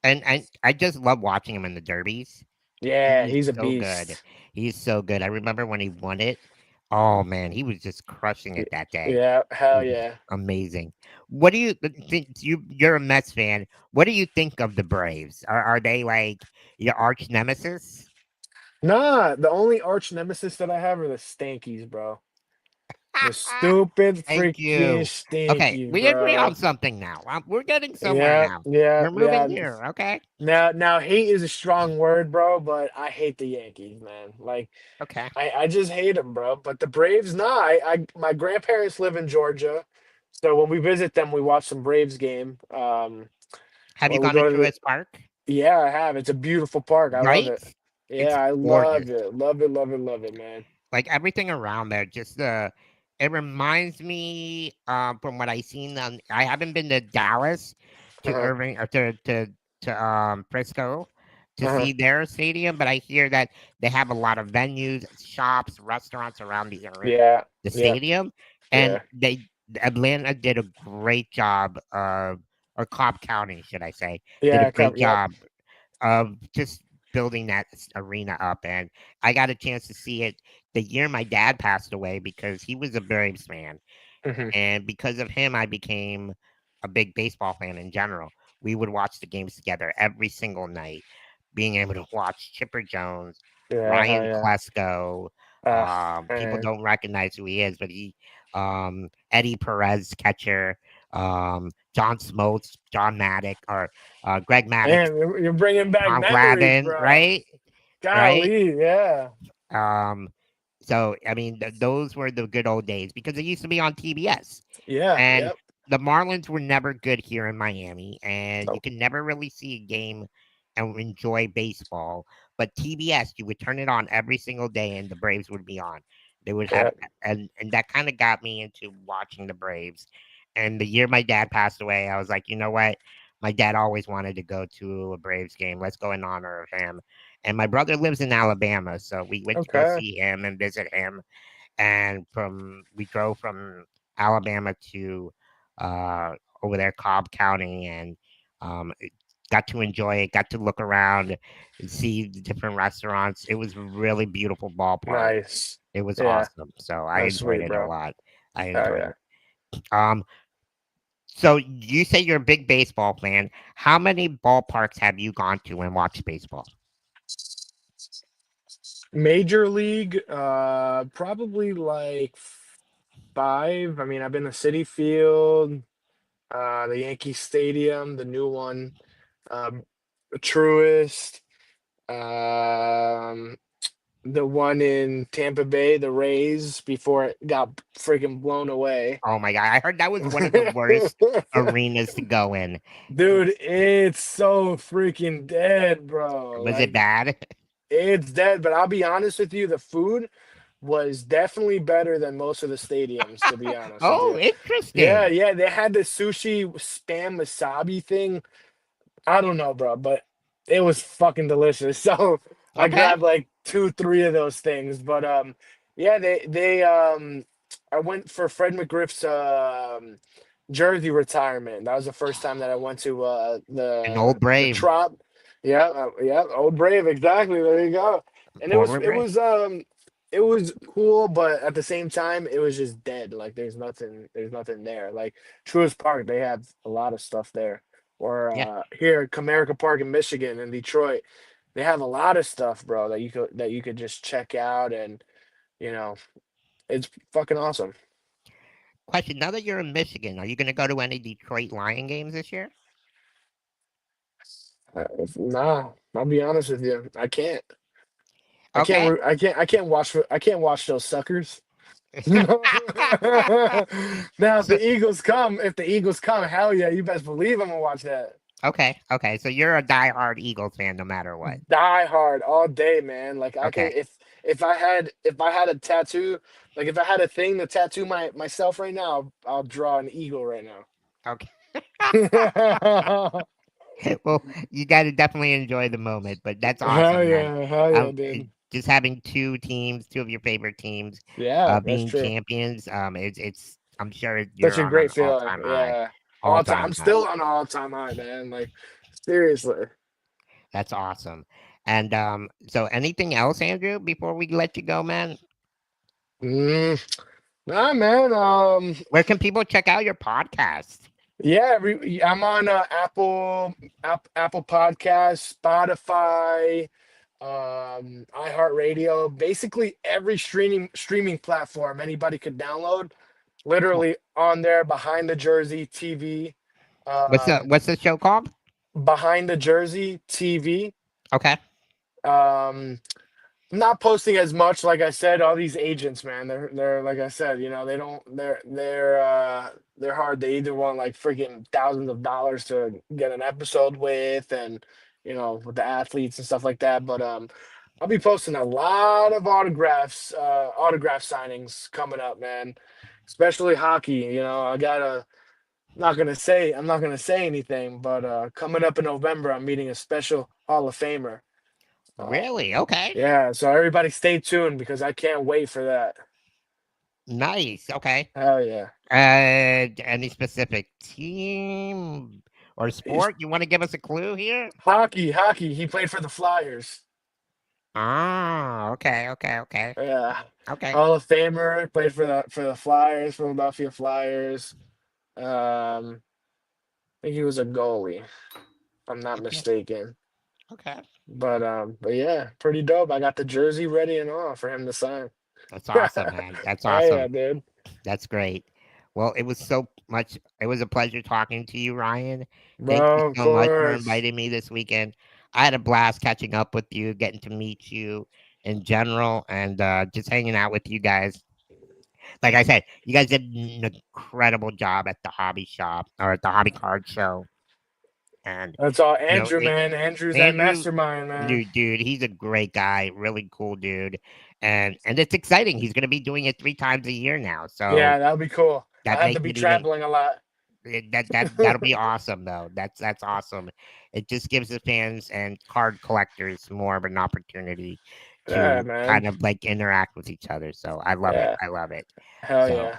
And I just love watching him in the derbies. Yeah, He's he's a so good. beast. He's so good. I remember when he won it. Oh man, he was just crushing Y- it that day. Yeah, It hell was yeah. amazing. What do you think? You're a Mets fan. What do you think of the Braves? Are they like your arch nemesis? Nah, the only arch nemesis that I have are the Stankies, bro. The stupid Thank freaking you. Okay, Stankies, we agree on bro. something now. We're getting somewhere Yeah, now. yeah, We're moving yeah. here. Okay. Now hate is a strong word, bro, but I hate the Yankees, man. Like Okay. I just hate them, bro. But the Braves, nah. My grandparents live in Georgia, so when we visit them, we watch some Braves game. Have you Or we gone to go to the. Truist Park? Yeah, I have. It's a beautiful park. I love Right? it. It's Yeah, I gorgeous. love it. Love it. Love it. Love it, man. Like everything around there, just it reminds me from what I seen on. I haven't been to Dallas, to Uh-huh. Irving, or to Frisco to Uh-huh. see their stadium, but I hear that they have a lot of venues, shops, restaurants around Yeah. the Yeah. stadium, and Yeah. Atlanta did a great job of, or Cobb County, should I say, did a Yeah. great Yep. job of just building that arena up. And I got a chance to see it the year my dad passed away because he was a Braves fan. Hmm. And because of him, I became a big baseball fan in general. We would watch the games together every single night, being able to watch Chipper Jones, Yeah. Hell Ryan yeah. Klesko. Uh, People man. don't recognize who he is, but Eddie Perez, catcher, John Smoltz, John Maddox, or Greg Maddox, Man, you're bringing back Tom memories, Glavine, bro. right? Right? Golly. Yeah. Um, so I mean, those were the good old days because it used to be on TBS, Yeah. and Yep. the Marlins were never good here in Miami, and you Nope. could never really see a game and enjoy baseball. But TBS, you would turn it on every single day, and the Braves would be on. They would have, Yeah. and that kind of got me into watching the Braves. And the year my dad passed away, I was like, you know what? My dad always wanted to go to a Braves game. Let's go in honor of him. And my brother lives in Alabama, so we went to go Okay. see him and visit him. And from we drove from Alabama to uh, over there, Cobb County, and got to enjoy it. Got to look around and see the different restaurants. It was a really beautiful ballpark. Nice. It was Yeah. awesome. So I That's enjoyed sweet, it a bro. lot. I Hell enjoyed yeah. it. Um, so you say you're a big baseball fan. How many ballparks have you gone to and watched baseball? Major League, probably like five. I mean, I've been to City Field, the Yankee Stadium, the new one, um, Truist, um, the one in Tampa Bay, the Rays, before it got freaking blown away. Oh my god, I heard that was one of the worst arenas to go in. Dude, it's so freaking dead, bro. Was it Like, bad? it's dead, but I'll be honest with you, the food was definitely better than most of the stadiums, to be honest with Oh, you. Yeah, interesting. yeah, they had the sushi spam wasabi thing. I don't know, bro, but it was fucking delicious. So I Okay. grabbed like two, three of those things. But yeah, they I went for Fred McGriff's jersey retirement. That was the first time that I went to An old the brave, Trop. Yeah, yeah, Old Brave, exactly. There you go. And former it brave. was cool, but at the same time, it was just dead. Like there's nothing there. Like Truist Park, they have a lot of stuff there. Or Yeah, here, Comerica Park in Michigan and Detroit, they have a lot of stuff, bro, that you could just check out, and you know, it's fucking awesome. question. Now that you're in Michigan, are you going to go to any Detroit Lion games this year? Nah, I'll be honest with you, I can't. Okay. I can't watch those suckers. Now, So, if the Eagles come, hell yeah, you best believe I'm gonna watch that. okay, okay. So you're a diehard Eagles fan, no matter what. Die hard all day, man. Like I could Okay, if I had a tattoo, like if I had a thing to tattoo myself right now, I'll draw an eagle right now. okay. Well, you got to definitely enjoy the moment, but that's awesome, man. Hell yeah, dude. Just having two teams, two of your favorite teams, Yeah, that's being true. champions. It's. I'm sure Such you're a on an great feeling. all-time high. Yeah. All time. All-time I'm high. still on all time high, man. Like seriously. That's awesome. And so anything else, Andrew, before we let you go, man? Mm, nah, man. Where can people check out your podcast? Yeah, I'm on Apple Podcasts, Spotify, iHeartRadio, basically every streaming platform anybody could download. Cool. Literally on there, behind the jersey TV, um, What's the show called? behind the jersey TV. Okay. Um, I'm not posting as much, like I said. All these agents, man, they're like I said, they don't they're hard. They either want like freaking thousands of dollars to get an episode with, and with the athletes and stuff like that. But I'll be posting a lot of autograph signings coming up, man. Especially hockey. I gotta I'm not gonna say anything, but coming up in November, I'm meeting a special Hall of Famer. Uh, Really? Okay. yeah, so everybody stay tuned because I can't wait for that. Nice. Okay. Hell yeah. Any specific team or He's sport? You want to give us a clue here? hockey. He played for the Flyers. Ah, okay, okay, okay, Yeah. okay, Hall of Famer, played for the Flyers, Philadelphia Flyers. I think he was a goalie, if I'm not okay, mistaken. okay. But yeah, pretty dope. I got the jersey ready and all for him to sign. That's awesome, man. That's Oh yeah, awesome. dude. That's great. Well, it was so much. It was a pleasure talking to you, Ryan. Thank you Bro, of so much for course. inviting me this weekend. I had a blast catching up with you, getting to meet you in general, and just hanging out with you guys. Like I said, you guys did an incredible job at the hobby shop or at the hobby card show, and That's all you know, Andrew, man. Andrew's that Andrew, mastermind, man. dude, he's a great guy, really cool dude, and it's exciting. He's gonna be doing it 3 times a year now, so Yeah, that'll be cool. I that have to makes be it even traveling a lot. that'll be awesome though. That's awesome. It just gives the fans and card collectors more of an opportunity Yeah, to man. kind of like interact with each other. So I love it. Yeah. I love it. Hell So, yeah.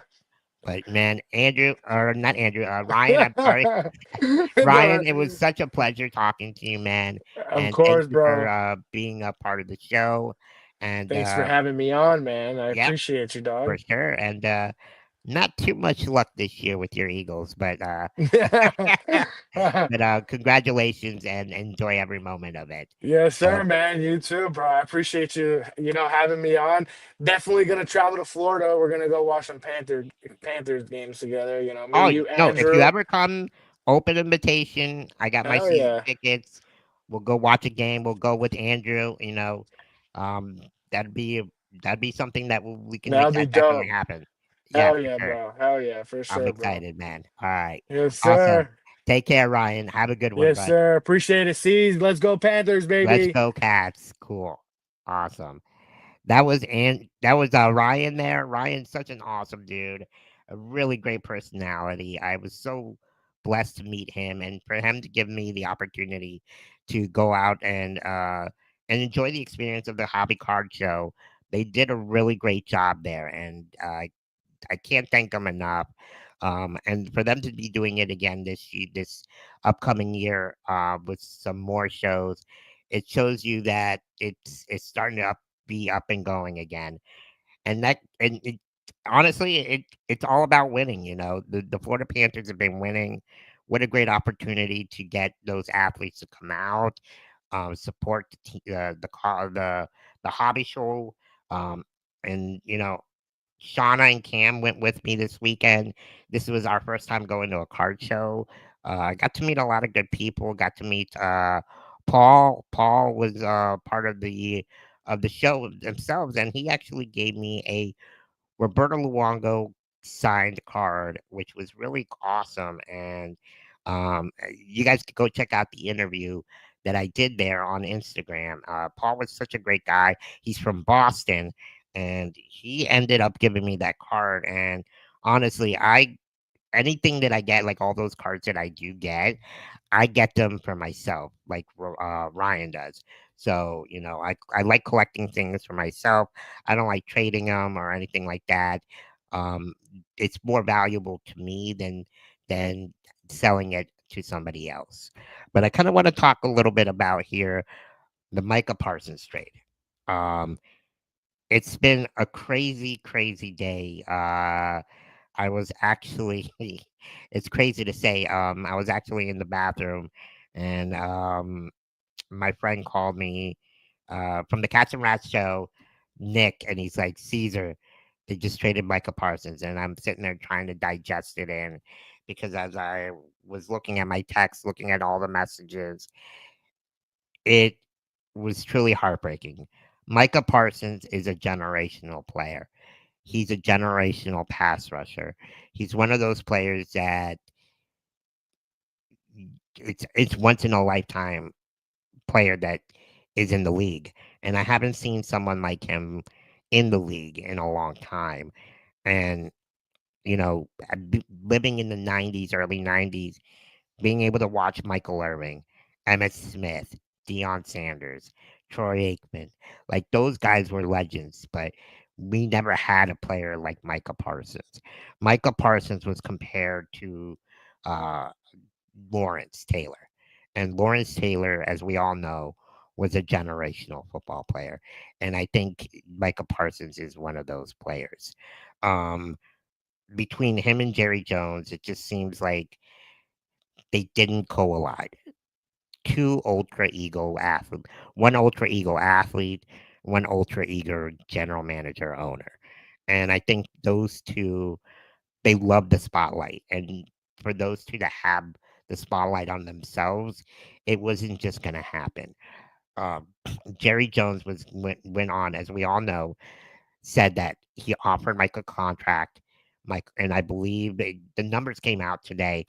but man, Andrew or not Andrew, Ryan, I'm sorry. Ryan, it was No, such a pleasure talking to you, man. of And thank course, you for bro. being a part of the show. And Thanks for having me on, man. I yeah, appreciate you, for dog. sure. And not too much luck this year with your Eagles, but congratulations and enjoy every moment of it. Yes, sir, So, man. You too, bro. I appreciate you, having me on. Definitely gonna travel to Florida. We're gonna go watch some Panthers games together. Me, oh you, no, if you Andrew. ever come, open invitation. I got my Hell season yeah. tickets. We'll go watch a game. We'll go with Andrew. Um, that'd be that'd be something that we can That'll make be that definitely dope. happen. Yeah, Hell for yeah, sure. bro. Hell yeah, for I'm sure, bro. excited, man. All right, Yes, awesome. sir. Take care, Ryan. Have a good one, Yes, bud. sir. Appreciate it. See, let's go Panthers, Let's baby. go, Cats. Cool, awesome. That was Ryan there. Ryan's such an awesome dude, a really great personality. I was so blessed to meet him and for him to give me the opportunity to go out and enjoy the experience of the hobby card show. They did a really great job there, and I can't thank them enough. And for them to be doing it again this upcoming year with some more shows, it shows you that it's starting to be up and going again. And honestly, it's all about winning. The Florida Panthers have been winning. What a great opportunity to get those athletes to come out, support the hobby show, um, and Shauna and Cam went with me this weekend. This was our first time going to a card show. I got to meet a lot of good people. Got to meet Paul. Paul was part of the show themselves, and he actually gave me a Roberto Luongo signed card, which was really awesome. And you guys could go check out the interview that I did there on Instagram. Paul was such a great guy. He's from Boston, and he ended up giving me that card. And honestly, I anything that I get, like all those cards that I do get, I get them for myself, like Ryan does. So I like collecting things for myself. I don't like trading them or anything like that. Um, it's more valuable to me than selling it to somebody else. But I kind of want to talk a little bit about here. the Micah Parsons trade. Um, it's been a crazy, crazy day. I was actually, it's crazy to say, I was actually in the bathroom, and my friend called me from the Cats and Rats show, Nick, and he's like, Caesar, they just traded Micah Parsons. And I'm sitting there trying to digest it in because as I was looking at my text, looking at all the messages, it was truly heartbreaking. Micah Parsons is a generational player. He's a generational pass rusher. He's one of those players that it's once in a lifetime player that is in the league. And I haven't seen someone like him in the league in a long time. And, living in the 90s, early 90s, being able to watch Michael Irving, Emmitt Smith, Deion Sanders, Troy Aikman, like those guys were legends, but we never had a player like Micah Parsons. Micah Parsons was compared to uh, Lawrence Taylor. And Lawrence Taylor, as we all know, was a generational football player. And I think Micah Parsons is one of those players. Um, Between him and Jerry Jones, it just seems like they didn't collide. Two ultra ego athlete, one ultra ego athlete, one ultra ego general manager owner. And I think those two, they love the spotlight. And for those two to have the spotlight on themselves, it wasn't just going to happen. Um, Jerry Jones went on, as we all know, said that he offered Mike a contract. Mike, and I believe the numbers came out today.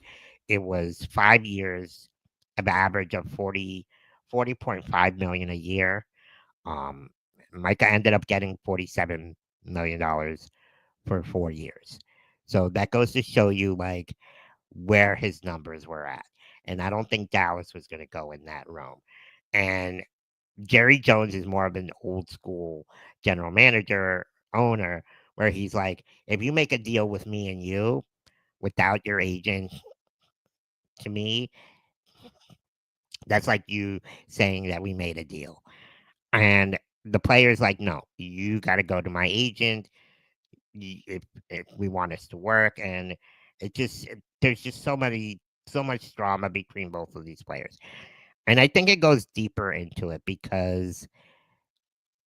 It was 5 years, an average of 40.5 million a year. Um, Micah ended up getting $47 million for 4 years. So that goes to show you like where his numbers were at. And I don't think Dallas was going to go in that realm. And Jerry Jones is more of an old school general manager, owner, where he's like, if you make a deal with me and you without your agent, to me, that's like you saying that we made a deal. And the player's like, no, you got to go to my agent if we want us to work. And there's just so much drama between both of these players. And I think it goes deeper into it because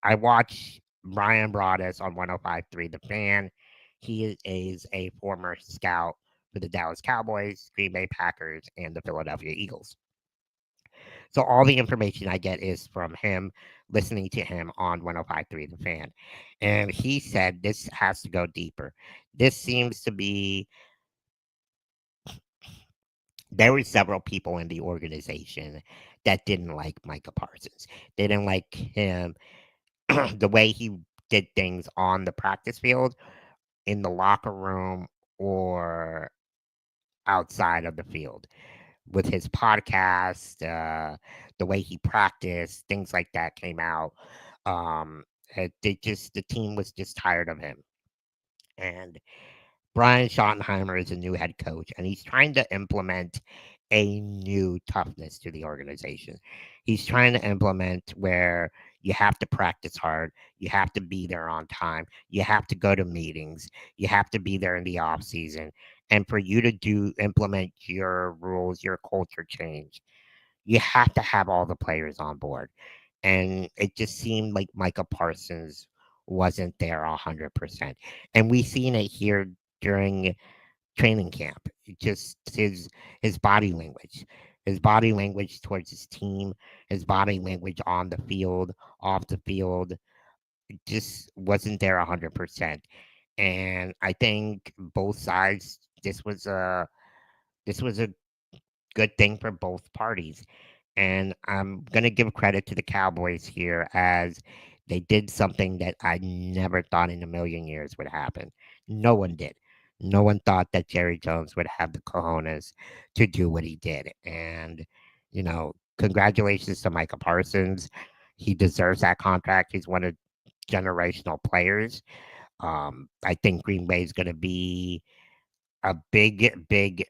I watch Brian Broaddus on 105.3 The Fan. Is a former scout for the Dallas Cowboys, Green Bay Packers, and the Philadelphia Eagles. So all the information I get is from him, listening to him on 105.3 The Fan. And he said this has to go deeper. This seems to be, there were several people in the organization that didn't like Micah Parsons. They didn't like him, the way he did things on the practice field, in the locker room, or outside of the field with his podcast, the way he practiced, things like that came out. The team was just tired of him. And Brian Schottenheimer is a new head coach, and he's trying to implement a new toughness to the organization. He's trying to implement where you have to practice hard, you have to be there on time, you have to go to meetings, you have to be there in the off season, and for you to do implement your rules, your culture change, you have to have all the players on board. And it just seemed like Micah Parsons wasn't there 100%. And we seen it here during training camp. Just his body language. His body language towards his team, his body language on the field, off the field, just wasn't there 100%. And I think both sides, this was a good thing for both parties. And I'm going to give credit to the Cowboys here as they did something that I never thought in a million years would happen. No one did. No one thought that Jerry Jones would have the cojones to do what he did. And, congratulations to Micah Parsons. He deserves that contract. He's one of generational players. I think Green Bay is going to be a big, big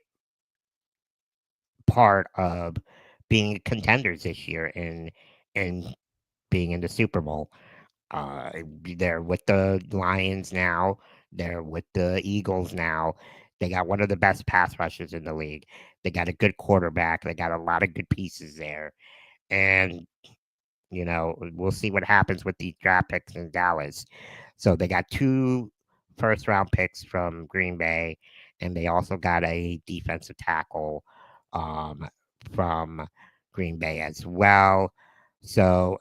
part of being contenders this year in being in the Super Bowl. They're with the Lions now. They're with the Eagles now. They got one of the best pass rushers in the league. They got a good quarterback. They got a lot of good pieces there. And, we'll see what happens with these draft picks in Dallas. So they got two first round picks from Green Bay, and they also got a defensive tackle um, from Green Bay as well. So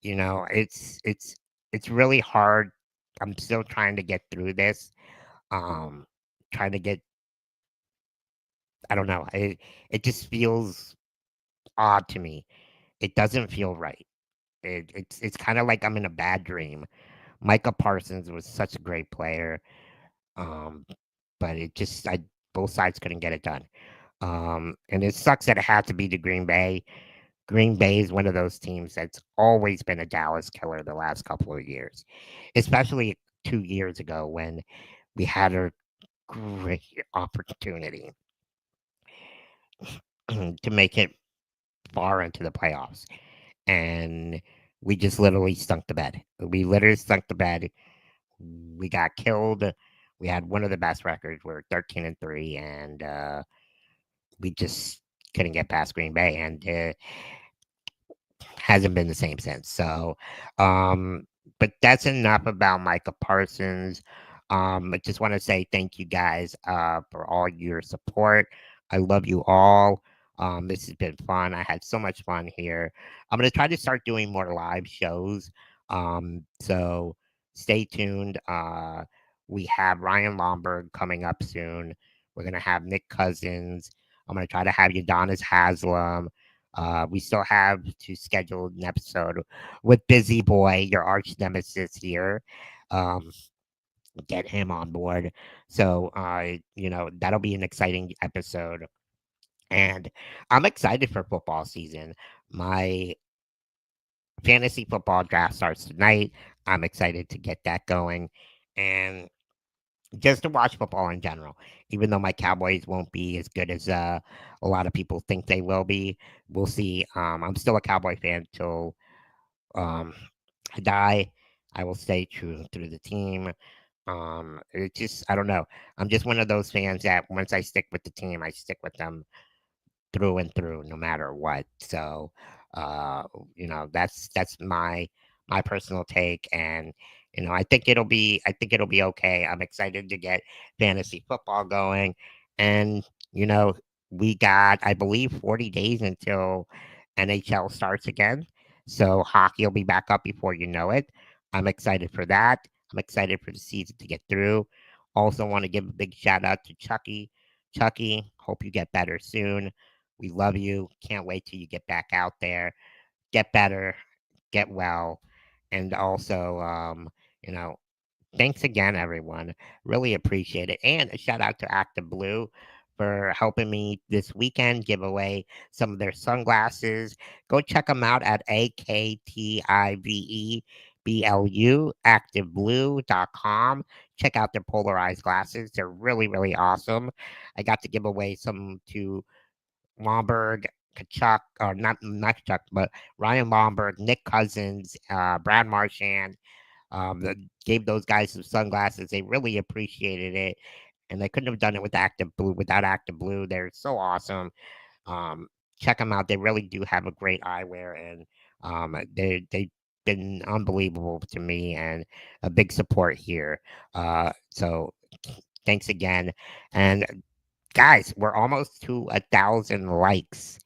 it's really hard. I'm still trying to get through this. Um, trying to get. I don't know. It just feels odd to me. It doesn't feel right. It's kind of like I'm in a bad dream. Micah Parsons was such a great player, um, but both sides couldn't get it done. And it sucks that it had to be to Green Bay. Green Bay is one of those teams that's always been a Dallas killer the last couple of years, especially 2 years ago when we had a great opportunity to make it far into the playoffs. And we just literally stunk the bed. We literally stunk the bed. We got killed. We had one of the best records. We're 13-3, and we just couldn't get past Green Bay. And hasn't been the same since. So, but that's enough about Micah Parsons. I just want to say thank you guys for all your support. I love you all. This has been fun. I had so much fun here. I'm going to try to start doing more live shows. So stay tuned. We have Ryan Lomberg coming up soon. We're going to have Nick Cousins. I'm going to try to have Udonis Haslam. We still have to schedule an episode with Busy Boy, your arch nemesis here. Um, get him on board. So, that'll be an exciting episode. And I'm excited for football season. My fantasy football draft starts tonight. I'm excited to get that going. And just to watch football in general, even though my Cowboys won't be as good as a lot of people think they will be. We'll see. I'm still a Cowboy fan till um, I die. I will stay true through the team. It just I don't know. I'm just one of those fans that once I stick with the team, I stick with them through and through, no matter what. So, uh, that's my personal take, and I think it'll be okay. I'm excited to get fantasy football going, and you know, we got I believe 40 days until NHL starts again. So hockey will be back up before you know it. I'm excited for that. I'm excited for the season to get through. Also, want to give a big shout out to Chucky. Chucky, hope you get better soon. We love you. Can't wait till you get back out there. Get better, get well. And also, you know, thanks again, everyone. Really appreciate it. And a shout out to Active Blue for helping me this weekend give away some of their sunglasses. Go check them out at AKTIVEBLU, activeblue.com. Check out their polarized glasses. They're really, really awesome. I got to give away some to Lomberg, Kachuk, or not Kachuk, but Ryan Lomberg, Nick Cousins, Brad Marchand. That gave those guys some sunglasses. They really appreciated it, and they couldn't have done it with Active Blue without Active Blue. They're so awesome. Um, check them out. They really do have a great eyewear, and they've been unbelievable to me and a big support here. So thanks again, and guys, we're almost to 1,000 likes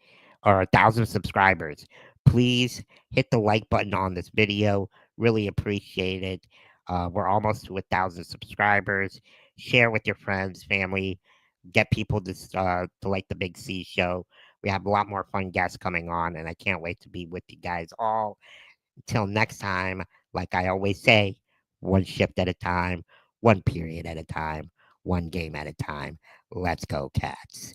or 1,000 subscribers. Please hit the like button on this video. Really appreciate it. We're almost to 1,000 subscribers. Share with your friends, family. Get people to like the Big C show. We have a lot more fun guests coming on, and I can't wait to be with you guys all. Until next time, like I always say, one shift at a time, one period at a time, one game at a time. Let's go, Cats.